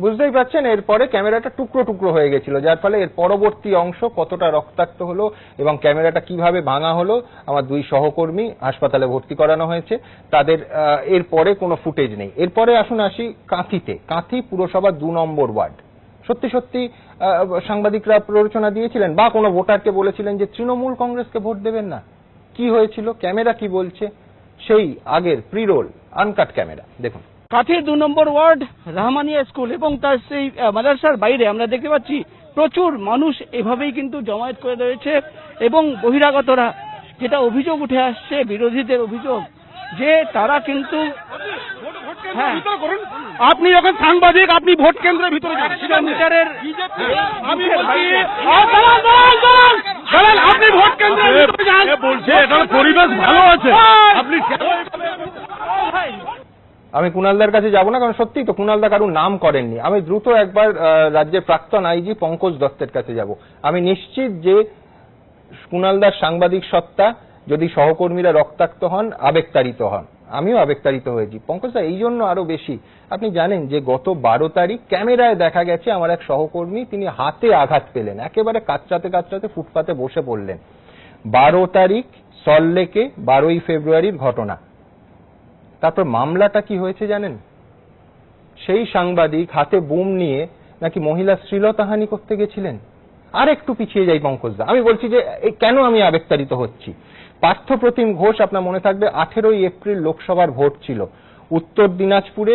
বুঝতেই পারছেন এরপরে ক্যামেরাটা টুকরো টুকরো হয়ে গেছিল, যার ফলে এর পরবর্তী অংশ কতটা রক্তাক্ত হলো এবং ক্যামেরাটা কিভাবে ভাঙা হলো, আমার দুই সহকর্মী হাসপাতালে ভর্তি করানো হয়েছে, তাদের এরপরে কোনো ফুটেজ নেই। এরপরে আসি কাঁথিতে। কাঁথি পুরসভা 2 নম্বর ওয়ার্ড। সত্যি সত্যি সাংবাদিকরা প্ররোচনা দিয়েছিলেন বা কোনো ভোটারকে বলেছিলেন যে তৃণমূল কংগ্রেসকে ভোট দেবেন না? কি হয়েছিল, ক্যামেরা কি বলছে, সেই আগের প্রি-রোল আনকাট ক্যামেরা দেখুন। কাঁথি 2 নম্বর ওয়ার্ড রহমানিয়া স্কুল এবং তার সেই মাদ্রাসার বাইরে আমরা দেখতে পাচ্ছি প্রচুর মানুষ এভাবেই কিন্তু জমায়েত করে রয়েছে এবং বহিরাগতরা, যেটা অভিযোগ উঠে আসছে বিরোধীদের অভিযোগ যে তারা কিন্তু হ্যাঁ, আপনি যখন সাংবাদিক আপনি ভোট কেন্দ্রের ভিতরে কিলোমিটারের আমি বলছি আপনি ভোট কেন্দ্রের ভিতরে যান, বলছে এখানে পরিবেশ ভালো আছে, আপনি আমি কুণালদার কাছে যাব না, কারণ সত্যিই তো কুণালদা কারুর নাম করেননি। আমি দ্রুত একবার রাজ্যের প্রাক্তন আইজি পঙ্কজ দত্তের কাছে যাব। আমি নিশ্চিত যে কুণালদার সাংবাদিক সত্তা, যদি সহকর্মীরা রক্তাক্ত হন, আবেগতাড়িত হন, আমিও আবেগতাড়িত হয়েছি। পঙ্কজদা এই জন্য আরো বেশি, আপনি জানেন যে গত 12 তারিখ ক্যামেরায় দেখা গেছে আমার এক সহকর্মী তিনি হাতে আঘাত পেলেন, একেবারে কাতরাতে ফুটপাতে বসে পড়লেন। 12 তারিখ সল্টলেকে, 12ই ফেব্রুয়ারির ঘটনা। তারপর মামলাটা কি হয়েছে জানেন? সেই সাংবাদিক হাতে বুম নিয়ে নাকি মহিলা শ্লীলতাহানি করতে গেছিলেন। আর একটু পিছিয়ে যাই পঙ্কজদা, আমি বলছি যে কেন আমি আবেগতাড়িত হচ্ছি। পার্থপ্রতিম ঘোষ, আপনার মনে থাকবে 18ই এপ্রিল লোকসভার ভোট ছিল, উত্তর দিনাজপুরে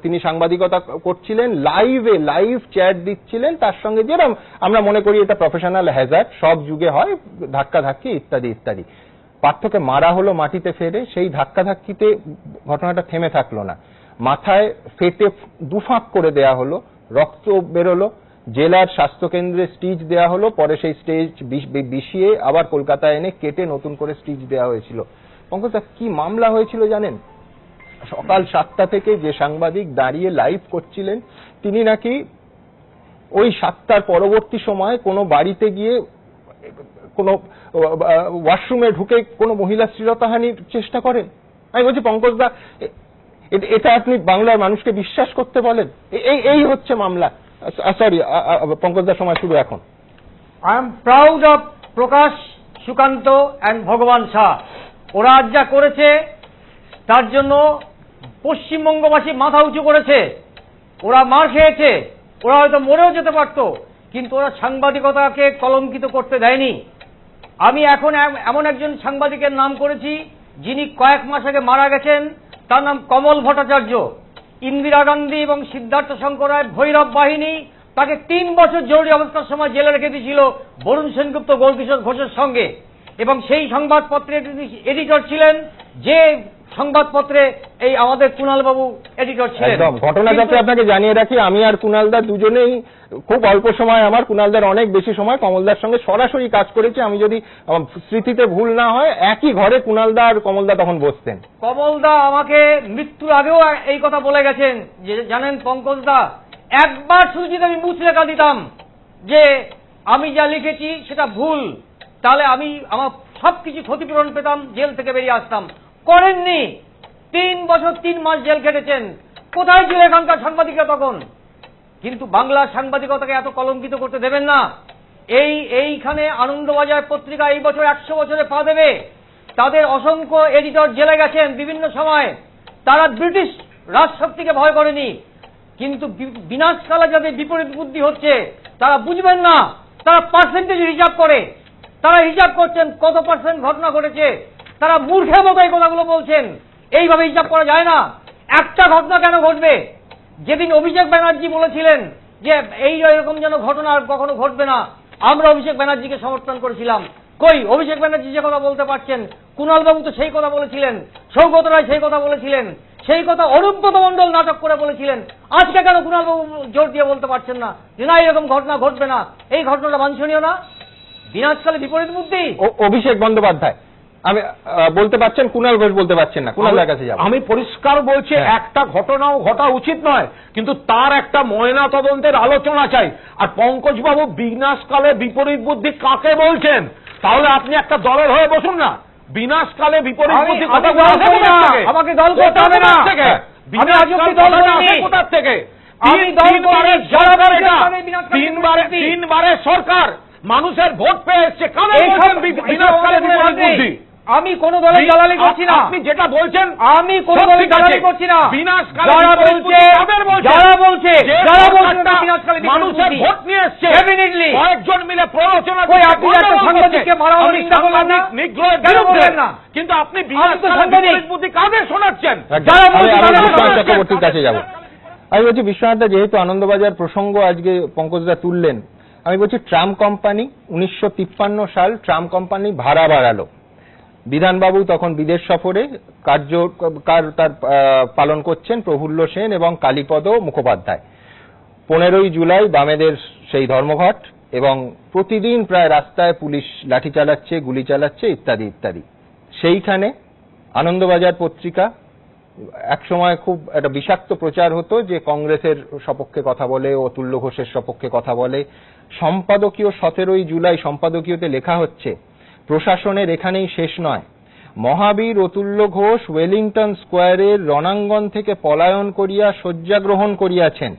তিনি সাংবাদিকতা করছিলেন, লাইভ চ্যাট দিচ্ছিলেন, তার সঙ্গে যেরকম আমরা মনে করি এটা প্রফেশনাল হ্যাজার্ড সব যুগে হয়, ধাক্কাধাক্কি ইত্যাদি ইত্যাদি। পার্থকে মারা হলো মাটিতে ফেলে, সেই ধাক্কাধাক্কিতে ঘটনাটা থেমে থাকলো না, মাথায় ফেটে দুফাঁক করে দেয়া হলো, রক্ত বেরোলো, জেলার স্বাস্থ্যকেন্দ্রে স্টিচ দেয়া হলো, পরে সেই স্টেজ বিষিয়ে আবার কলকাতায় এনে কেটে নতুন করে স্টিচ দেওয়া হয়েছিল। পঙ্কজদা কি মামলা হয়েছিল জানেন? সকাল 7টা থেকে যে সাংবাদিক দাঁড়িয়ে লাইভ করছিলেন, তিনি নাকি ওই 7টার পরবর্তী সময় কোনো বাড়িতে গিয়ে কোনো ওয়াশরুমে ঢুকে কোনো মহিলা শ্লীলতাহানির চেষ্টা করেন। আমি বলছি পঙ্কজদা, এটা আপনি বাংলার মানুষকে বিশ্বাস করতে বলেন? এই হচ্ছে মামলা। সরি পঙ্কজদার সময় শুরু এখন। I am proud of Prakash, Sukanta and ভগবান শাহ। ওরা আজ যা করেছে তার জন্য পশ্চিমবঙ্গবাসী মাথা উঁচু করেছে। ওরা মার খেয়েছে, ওরা হয়তো মরেও যেতে পারত, কিন্তু ওরা সাংবাদিকতাকে কলঙ্কিত করতে দেয়নি। আমি এখন এমন একজন সাংবাদিকের নাম করেছি যিনি কয়েক মাস আগে মারা গেছেন, তার নাম কমল ভট্টাচার্য। ইন্দিরা গান্ধী এবং সিদ্ধার্থ শঙ্কর রায় ভৈরব বাহিনী তাকে 3 বছর জরুরি অবস্থার সময় জেলে রেখে দিয়েছিল বরুণ সেনগুপ্ত, গোলকিশোর ঘোষের সঙ্গে। এবং সেই সংবাদপত্রের এডিটর ছিলেন, যে সংবাদপত্রে এই আমাদের কুণালবাবু এডিটর ছিলেন। একদম ঘটনা যাতে আপনাকে জানিয়ে রাখি, আমি আর কুণালদা দুজনেই খুব অল্প সময়, আমার কুণালদার অনেক বেশি সময় কমলদার সঙ্গে সরাসরি কাজ করেছি। আমি যদি স্মৃতিতে ভুল না হয়, একই ঘরে কুণালদা আর কমলদা তখন বসতেন। কমলদা আমাকে মৃত্যুর আগেও এই কথা বলে গেছেন যে জানেন পঙ্কজদা, একবার শুধু যদি আমি মুছ লেখা দিতাম যে আমি যা লিখেছি সেটা ভুল, তাহলে আমি আমার সবকিছু ক্ষতিপূরণ পেতাম, জেল থেকে বেরিয়ে আসতাম। করেননি। 3 বছর 3 মাস জেল খেটেছেন। কোথায় ছিল এখানকার সাংবাদিকরা তখন? কিন্তু বাংলার সাংবাদিকতাকে এত কলঙ্কিত করতে দেবেন না। এইখানে আনন্দবাজার পত্রিকা এই বছর 100 বছরে পা দেবে। তাদের অসংখ্য এডিটর জেলে গেছেন বিভিন্ন সময়। তারা ব্রিটিশ রাজশক্তিকে ভয় করেনি। কিন্তু বিনাশকালে যাদের বিপরীত বুদ্ধি হচ্ছে তারা বুঝবেন না, তারা পার্সেন্টেজ হিসাব করে, তারা হিসাব করছেন কত পার্সেন্ট ঘটনা ঘটেছে। তারা মূর্খের মতো এই কথাগুলো বলছেন। এইভাবে হিসাব করা যায় না। একটা ঘটনা কেন ঘটবে? যেদিন অভিষেক ব্যানার্জি বলেছিলেন যে এইরকম যেন ঘটনা আর কখনো ঘটবে না, আমরা অভিষেক ব্যানার্জিকে সমর্থন করেছিলাম। কই অভিষেক ব্যানার্জি যে কথা বলতে পারছেন, কুণালবাবু তো সেই কথা বলেছিলেন, সৌগত রায় সেই কথা বলেছিলেন, সেই কথা অনুব্রত মণ্ডল নাটক করে বলেছিলেন। আজকে কেন কুণালবাবু জোর দিয়ে বলতে পারছেন না যে না এরকম ঘটনা ঘটবে না? এই ঘটনাটা বাঞ্ছনীয় না? বিনাশকালে বিপরীত বুদ্ধি। অভিষেক বন্দ্যোপাধ্যায় আমি বলতে পারছেন, কুণাল ঘোষ বলতে পারছেন না। কুণালদার কাছে যাব। আমি পরিষ্কার বলছি, একটা ঘটনাও ঘটা উচিত নয়, কিন্তু তার একটা ময়না তদন্তের আলোচনা চাই। আর পঙ্কজবাবু বিনাশকালে বিপরীত বুদ্ধি কাকে বলছেন? তাহলে আপনি একটা দলের হয়ে বসুন না, বিনাশকালে বিপরীত আমি কথা দল করবো না, আমাকে দল করতে হবে না। আমি আজ অব্দি দল করিনি। কোথা থেকে? আমি দল করিনি, যারা সরকার এটা, বলছে আমি বিনাশকালে তিনবারের সরকার, মানুষের ভোট পেয়ে এসছে, কানে এইসব বলছেন বিনাশকালে বিপরীত বুদ্ধি। আমি কোন দলের দালালি করছি না। আপনি যেটা বলছেন আমি কোন দলের দালালি করছি না। বিনাশকালে যারা বিপরীত বলছে বুদ্ধি কাদের বলছেন? যারা বলছে যে যারা বলছে সরকারটা বিনাশকালে বিপরীত মানুষের বুদ্ধি। ভোট নিয়ে এসছে, Definitely। কয়েকজন মিলে প্ররোচনা কই করছে, আপনি একটা গন্ডগোল সাংবাদিককে করছে। মারা হওয়ার আমি নিন্দা করলেন না? সাংবাদিক নিগ্রহের কেন বিরুদ্ধে। বললেন না? কিন্তু আপনি তো বিনাশকালে সাংবাদিক। বিপরীত বুদ্ধি কাদের শোনাচ্ছেন? যারা বলছে আমি তাদের বিশ্বনাথ শোনাচ্ছেন। চক্রবর্তীর কাছে যাব। আমি বলছি বিশ্বনাথদা, যেহেতু আনন্দবাজার প্রসঙ্গ আজকে পঙ্কজদা তুললেন, আমি বলছি ট্রাম কোম্পানি 1953 সাল ট্রাম কোম্পানি ভাড়া বাড়ালো। বিধানবাবু তখন বিদেশ সফরে তার পালন করছেন প্রফুল্ল সেন এবং কালীপদ মুখোপাধ্যায়। 15ই জুলাই বামেদের সেই ধর্মঘট এবং প্রতিদিন প্রায় রাস্তায় পুলিশ লাঠি চালাচ্ছে, গুলি চালাচ্ছে, ইত্যাদি ইত্যাদি। সেইখানে আনন্দবাজার পত্রিকা একসময় খুব একটা বিষাক্ত প্রচার হতো যে কংগ্রেসের সপক্ষে কথা বলে, অতুল্য ঘোষের সপক্ষে কথা বলে। সম্পাদকীয় 17ই জুলাই সম্পাদকীয়তে লেখা হচ্ছে, প্রশাসনের এখানেই শেষ নয়, মহাবীর অতুল্য ঘোষ ওয়েলিংটন স্কোয়ারের রণাঙ্গন থেকে পলায়ন করিয়া শয্যা গ্রহণ করিয়াছেন।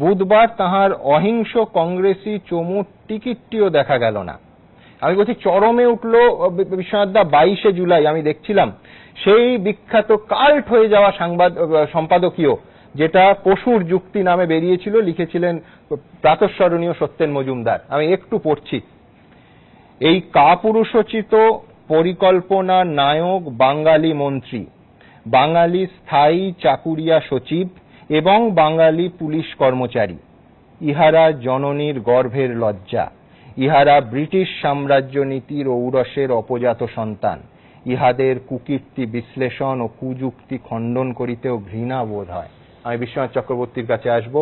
বুধবার তাহার অহিংস কংগ্রেসী চমুর টিকিটটিও দেখা গেল না। আমি বলছি চরমে উঠল বিশ্বনাথদা 22শে জুলাই। আমি দেখছিলাম সেই বিখ্যাত কাল্ট হয়ে যাওয়া সম্পাদকীয়, যেটা পশুর যুক্তি নামে বেরিয়েছিল, লিখেছিলেন প্রাতঃস্মরণীয় সত্যেন মজুমদার। আমি একটু পড়ছি। এই কাপুরুষোচিত পরিকল্পনা নায়ক বাঙালি মন্ত্রী, বাঙালি স্থায়ী চাকুরিয়া সচিব এবং বাঙালি পুলিশ কর্মচারী, ইহারা জননীর গর্ভের লজ্জা, ইহারা ব্রিটিশ সাম্রাজ্য নীতির ঔরসের অপজাত সন্তান, ইহাদের কুকীর্তি বিশ্লেষণ ও কুযুক্তি খণ্ডন করিতেও ঘৃণা বোধ হয়। আমি বিশ্বনাথ চক্রবর্তীর কাছে আসব।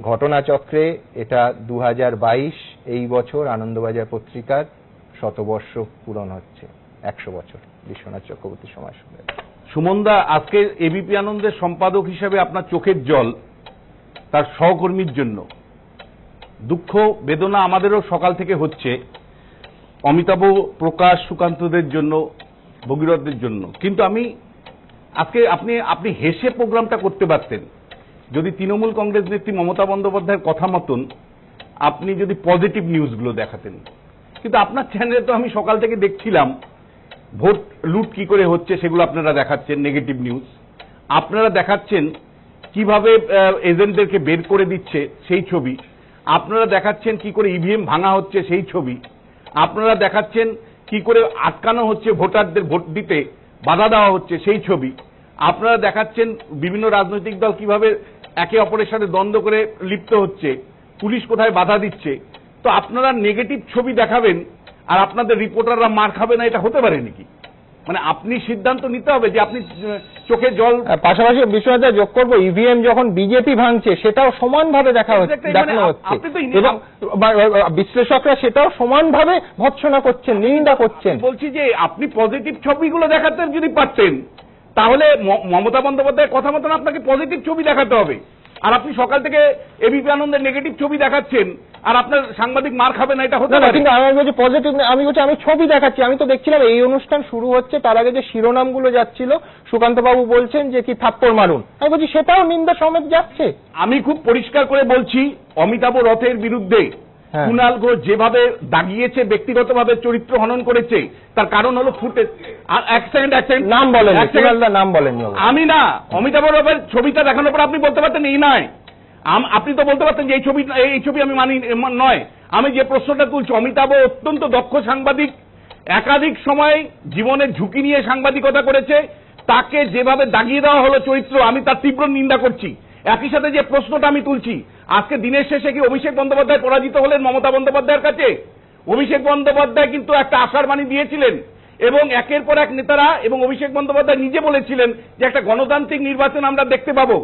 ঘটনাচক্রে এটা 2022, এই বছর আনন্দবাজার পত্রিকার 100 বর্ষ পূরণ হচ্ছে, 100 বছর। বিশ্বনাথ চক্রবর্তীর সময় শুনে সুমনদা, আজকে এবিপি আনন্দের সম্পাদক হিসেবে আপনার চোখের জল তার সহকর্মীর জন্য। দুঃখ বেদনা আমাদেরও সকাল থেকে হচ্ছে, অমিতাভ, প্রকাশ, সুকান্তদের জন্য, ভগীরথদের জন্য। কিন্তু আমি আজকে আপনি হেসে প্রোগ্রামটা করতে পারতেন যদি তৃণমূল কংগ্রেস নেত্রী মমতা বন্দ্যোপাধ্যায়ের কথা মতন আপনি যদি পজিটিভ নিউজগুলো দেখাতেন। কিন্তু আপনার চ্যানেলে তো আমি সকাল থেকে দেখছিলাম ভোট লুট কি করে হচ্ছে সেগুলো আপনারা দেখাচ্ছেন, নেগেটিভ নিউজ। আপনারা দেখাচ্ছেন কিভাবে এজেন্টদেরকে বের করে দিচ্ছে সেই ছবি, আপনারা দেখাচ্ছেন কি করে ইভিএম ভাঙা হচ্ছে সেই ছবি, আপনারা দেখাচ্ছেন কি করে আটকানো হচ্ছে ভোটারদের ভোট দিতে বাধা দেওয়া হচ্ছে সেই ছবি, আপনারা দেখাচ্ছেন বিভিন্ন রাজনৈতিক দল কিভাবে একে অপরের সাথে দ্বন্দ্ব করে লিপ্ত হচ্ছে, পুলিশ কোথায় বাধা দিচ্ছে। তো আপনারা নেগেটিভ ছবি দেখাবেন আর আপনাদের রিপোর্টাররা মার খাবে না, এটা হতে পারে নাকি? মানে আপনি সিদ্ধান্ত নিতে হবে যে আপনি চোখে জল। পাশাপাশি বিশ্বনাথ যোগ করবো, ইভিএম যখন বিজেপি ভাঙছে সেটাও সমানভাবে দেখানো হচ্ছে এবং বিশ্লেষকরা সেটাও সমানভাবে ভৎসনা করছেন, নিন্দা করছেন। বলছি যে আপনি পজিটিভ ছবিগুলো দেখাতে যদি পারতেন তাহলে মমতা বন্দ্যোপাধ্যায়ের কথা মতন আপনাকে পজিটিভ ছবি দেখাতে হবে। আর আপনি সকাল থেকে এবিপি আনন্দের নেগেটিভ ছবি দেখাচ্ছেন আর আপনার সাংবাদিক মার খাবে না, এটা হতে পারে? কিন্তু আমি বলছি পজিটিভ, আমি বলছি আমি ছবি দেখাচ্ছি। আমি তো দেখছিলাম এই অনুষ্ঠান শুরু হচ্ছে তার আগে যে শিরোনামগুলো যাচ্ছিল, সুকান্ত বাবু বলছেন যে কি থাপ্পড় মারুন, আমি বলছি সেটাও নিন্দা সমেত যাচ্ছে। আমি খুব পরিষ্কার করে বলছি, অমিতাভ রথের বিরুদ্ধে কুণাল ঘোষ যেভাবে দাগিয়েছে, ব্যক্তিগতভাবে চরিত্র হনন করেছে, তার কারণ হলো ফুটেজ। এক সেকেন্ড নাম বলেন, নাম বলেন। আমি না, অমিতাভ রথের ছবিটা দেখানোর পর আপনি বলতে পারতেন এই নয়, আপনি তো বলতে পারতেন যে এই ছবি আমি মানি নয়। আমি যে প্রশ্নটা তুলছি, অমিতাভ অত্যন্ত দক্ষ সাংবাদিক, একাধিক সময় জীবনের ঝুঁকি নিয়ে সাংবাদিকতা করেছে, তাকে যেভাবে দাগিয়ে দেওয়া হলো চরিত্র, আমি তার তীব্র নিন্দা করছি। একই সাথে যে প্রশ্নটা আমি তুলছি, আজকে দিনের শেষে কি অভিষেক বন্দ্যোপাধ্যায় পরাজিত হলেন মমতা বন্দ্যোপাধ্যায়ের কাছে? অভিষেক বন্দ্যোপাধ্যায় কিন্তু একটা আশার বাণী দিয়েছিলেন এবং একের পর এক নেতারা এবং অভিষেক বন্দ্যোপাধ্যায় নিজে বলেছিলেন যে একটা গণতান্ত্রিক নির্বাচন আমরা দেখতে পাবো।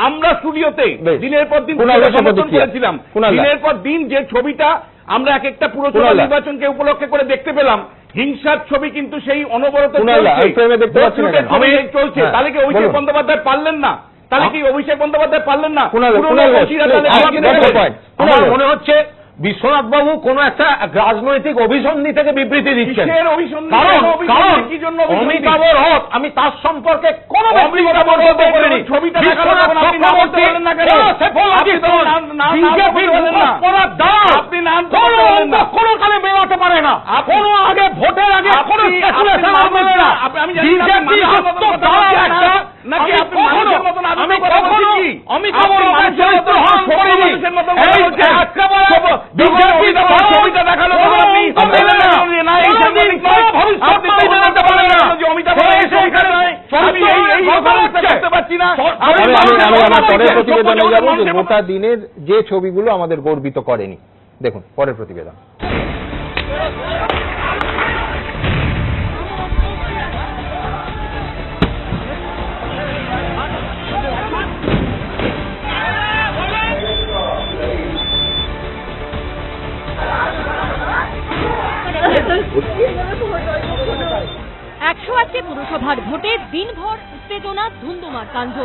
আমরা স্টুডিওতে দিনের পর দিন সমর্থন করেছিলাম, দিনের পর দিন যে ছবিটা আমরা এক একটা পুরসভা নির্বাচনকে উপলক্ষে করে দেখতে পেলাম, হিংসার ছবি কিন্তু সেই অনবরত চলছে। তাহলে কি অভিষেক বন্দ্যোপাধ্যায় পারলেন না? তাহলে কি অভিষেক বন্দ্যোপাধ্যায় পারলেন না? আমার মনে হচ্ছে বিশ্বনাথ বাবু কোন একটা রাজনৈতিক অভিসন্ধি থেকে বিবৃতি দিচ্ছেন। কিসের অভিসন্ধি? কারণ কি জন্য অভিসন্ধি? অমিতাভ রথ, আমি তার সম্পর্কে কোনো ব্যক্তিগত মন্তব্য করিনি। ছবিটা বিশ্বনাথ চক্রবর্তী বিজেপির মুখোশপরা দাও, আপনি নাম কোনো কালে মেলাতে পারে না, কোনো আগে ভোটের আগে কোনো স্পেকুলেশন হবে না। বিজেপি নাকি আপনি মানুষের মতন আমি কখনো অমিতাভ রথের চরিত্র হরণ করিনি। ছবিটা দেখালো আমার পরের প্রতিবেদনে যাবো যে গোটা দিনের যে ছবিগুলো আমাদের গর্বিত করেনি। দেখুন পরের প্রতিবেদন। একশো পুরসভার ভোটে দিনভর উত্তেজনা, ধুন্ধুমার কাণ্ড,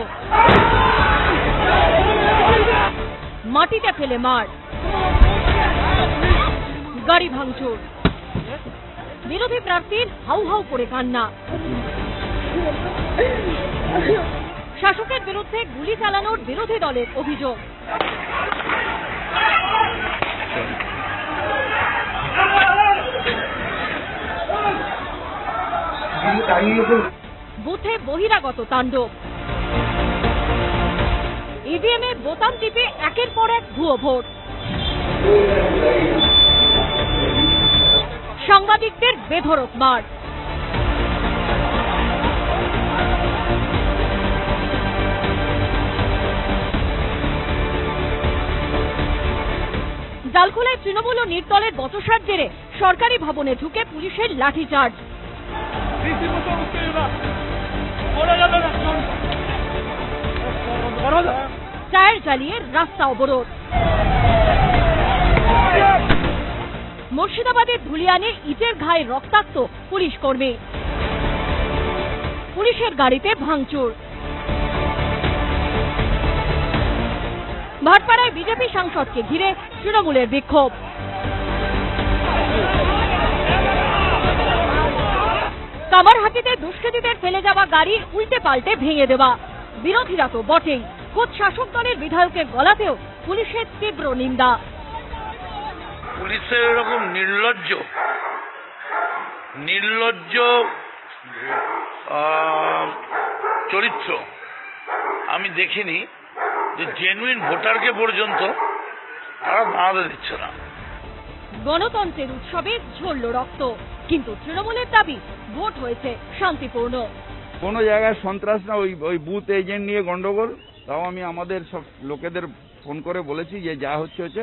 মাটিতে ফেলে মার, গাড়ি ভাঙচুর, বিরোধী প্রার্থীর হাউ হাউ করে কান্না, শাসকের বিরুদ্ধে গুলি চালানোর বিরোধী দলের অভিযোগ। বুথে বহিরাগত তাণ্ডব, ইভিএম এর বোতাম টিপে একের পর এক ভুয়ো ভোট, সাংবাদিকদের বেধড়ক মার, ডালখোলায় তৃণমূল ও নির্দলের বচসার জেরে সরকারি ভবনে ঢুকে পুলিশের লাঠিচার্জ, টায়ার জ্বালিয়ে রাস্তা অবরোধ, মুর্শিদাবাদের ধুলিয়ানে ইটের ঘায়ে রক্তাক্ত পুলিশ কর্মী, পুলিশের গাড়িতে ভাঙচুর, ভাটপাড়ায় বিজেপি সাংসদকে ঘিরে তৃণমূলের বিক্ষোভ, কামারহাটিতে দুষ্কৃতীদের ফেলে যাওয়া গাড়ি উল্টে পাল্টে ভেঙে দেওয়া, বিরোধীরা তো বটেই, খোদ শাসক দলের বিধায়কের গলাতেও পুলিশের তীব্র নিন্দা। পুলিশের এরকম নির্লজ্জ চরিত্র আমি দেখিনি, যে জেনুইন ভোটারকে পর্যন্ত তারা দাঁড়াতে দিচ্ছে না। গণতন্ত্রের উৎসবে ঝরল রক্ত, কিন্তু তৃণমূলের দাবি ভোট হয়েছে শান্তিপূর্ণ। কোন জায়গায় সন্ত্রাস না, ওই বুথ এজেন্ট নিয়ে গন্ডগোল। তাও আমি আমাদের সব লোকেদের ফোন করে বলেছি যে যা হচ্ছে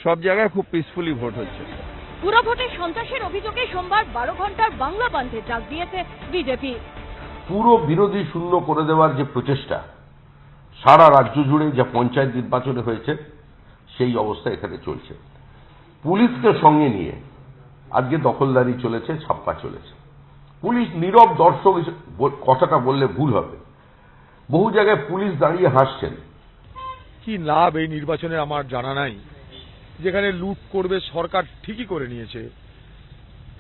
সব জায়গায় খুব পিসফুলি ভোট হচ্ছে। পুরো ভোটে সন্ত্রাসের অভিযোগে সোমবার 12 ঘন্টার বাংলা বন্ধের ডাক দিয়েছে বিজেপি। পুরো বিরোধী শূন্য করে দেওয়ার যে প্রচেষ্টা সারা রাজ্য জুড়ে যা পঞ্চায়েত নির্বাচনে হয়েছে সেই অবস্থা এখানে চলছে। পুলিশকে সঙ্গে নিয়ে আজকে দখলদারি চলেছে, ছাপ্পা চলেছে। পুলিশ নীরব দর্শক কথাটা বললে ভুল হবে। বহু জায়গায় পুলিশ দাঁড়িয়ে হাসছেন। কি লাভ এই নির্বাচনে আমার জানা নাই। যেখানে লুট করবে সরকার ঠিকই করে নিয়েছে,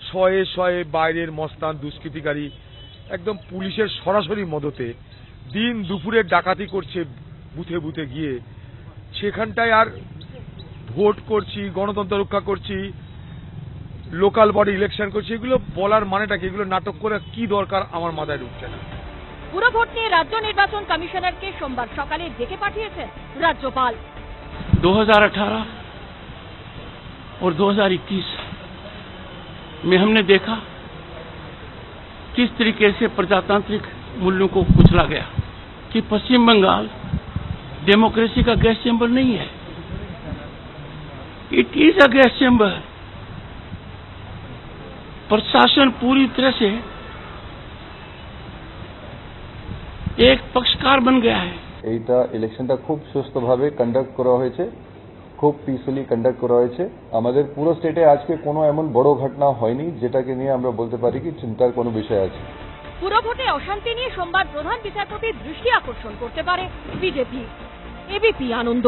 শয়ে শয়ে বাইরের মস্তান দুষ্কৃতিকারী একদম পুলিশের সরাসরি মদতে দিন দুপুরে ডাকাতি করছে বুথে বুথে গিয়ে। সেখানটায় আর ভোট করছি, গণতন্ত্র রক্ষা করছি, লোকাল বডি ইলেকশন করছি, এগুলো বলার মানেটা কি? এগুলো নাটক করে কি দরকার আমার মাথায় ঢুকছে না। পুরো ভোট নিয়ে রাজ্য নির্বাচন কমিশনারকে সোমবার সকালে ডেকে পাঠিয়েছেন রাজ্যপাল। 2018 और 2021 में हमने देखा किस तरीके से प्रजातांत्रिक मूल्यों को कुचला गया, कि पश्चिम बंगाल डेमोक्रेसी का गैस चैम्बर नहीं है, it is a gas chamber. प्रशासन पूरी तरह से एक पक्षकार बन गया है। এইটা ইলেকশনটা খুব সুস্থভাবে কন্ডাক্ট করা হয়েছে, খুব পিসফুলি কন্ডাক্ট করা হয়েছে। আমাদের পুরো স্টেটে আজকে কোনো এমন বড় ঘটনা হয়নি যেটাকে নিয়ে আমরা বলতে পারি কি চিন্তার কোনো বিষয় আছে। পুরো ভোটে অশান্তি নিয়ে সোমবার প্রধান বিচারপতির দৃষ্টি আকর্ষণ করতে পারে বিজেপি। এবিপি আনন্দ।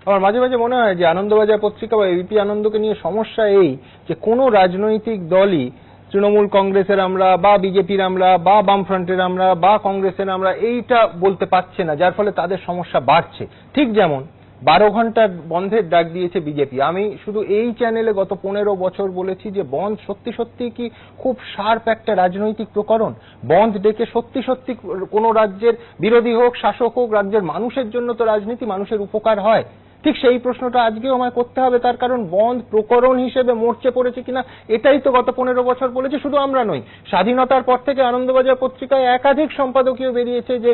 আমার মাঝে মাঝে মনে হয় যে আনন্দবাজার পত্রিকা বা এবিপি আনন্দকে নিয়ে সমস্যা এই যে কোনো রাজনৈতিক দলই তৃণমূল কংগ্রেসের আমরা বা বিজেপির আমরা বা বামফ্রন্টের আমরা বা কংগ্রেসের আমরা এইটা বলতে পারছে না, যার ফলে তাদের সমস্যা বাড়ছে। ঠিক যেমন 12 ঘন্টার বন্ধের ডাক দিয়েছে বিজেপি। আমি শুধু এই চ্যানেলে গত 15 বছর বলেছি যে বন্ধ সত্যি সত্যি কি খুব শার্প একটা রাজনৈতিক প্রকরণ। বন্ধ ডেকে সত্যি সত্যি কোনো রাজ্যের বিরোধী হোক শাসক হোক, রাজ্যের মানুষের জন্য তো রাজনীতি, মানুষের উপকার হয়। ঠিক সেই প্রশ্নটা আজকেও আমায় করতে হবে, তার কারণ বন্ধ প্রকরণ হিসেবে মরচে পড়েছে কিনা এটাই তো গত 15 বছর বলেছি। শুধু আমরা নই, স্বাধীনতার পর থেকে আনন্দবাজার পত্রিকায় একাধিক সম্পাদকীয় বেরিয়েছে যে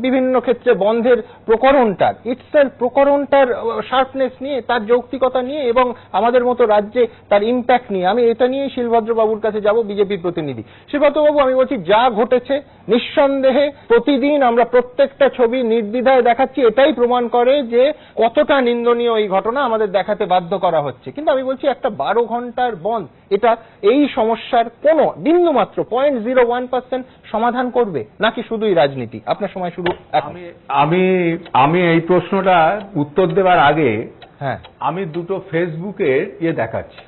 বিভিন্ন ক্ষেত্রে বন্ধের প্রকরণটার প্রকরণটার শার্পনেস নিয়ে, তার যৌক্তিকতা নিয়ে এবং আমাদের মতো রাজ্যে তার ইম্প্যাক্ট নিয়ে। আমি এটা নিয়েই শিলভদ্রবাবুর কাছে যাব, বিজেপির প্রতিনিধি। শিলভদ্রবাবু, আমি বলছি যা ঘটেছে নিঃসন্দেহে প্রতিদিন আমরা প্রত্যেকটা ছবি নির্দ্বিধায় দেখাচ্ছি, এটাই প্রমাণ করে যে কতটা নিন্দনীয় এই ঘটনা আমাদের দেখাতে বাধ্য করা হচ্ছে। কিন্তু আমি বলছি একটা 12 ঘন্টার বন্ধ এটা এই সমস্যার কোনো বিন্দুমাত্র 0.01% সমাধান করবে নাকি শুধুই রাজনীতি? আপনার সময় শুরু। আমি এই প্রশ্নটা উত্তর দেওয়ার আগে হ্যাঁ আমি দুটো ফেসবুকে দেখাচ্ছি।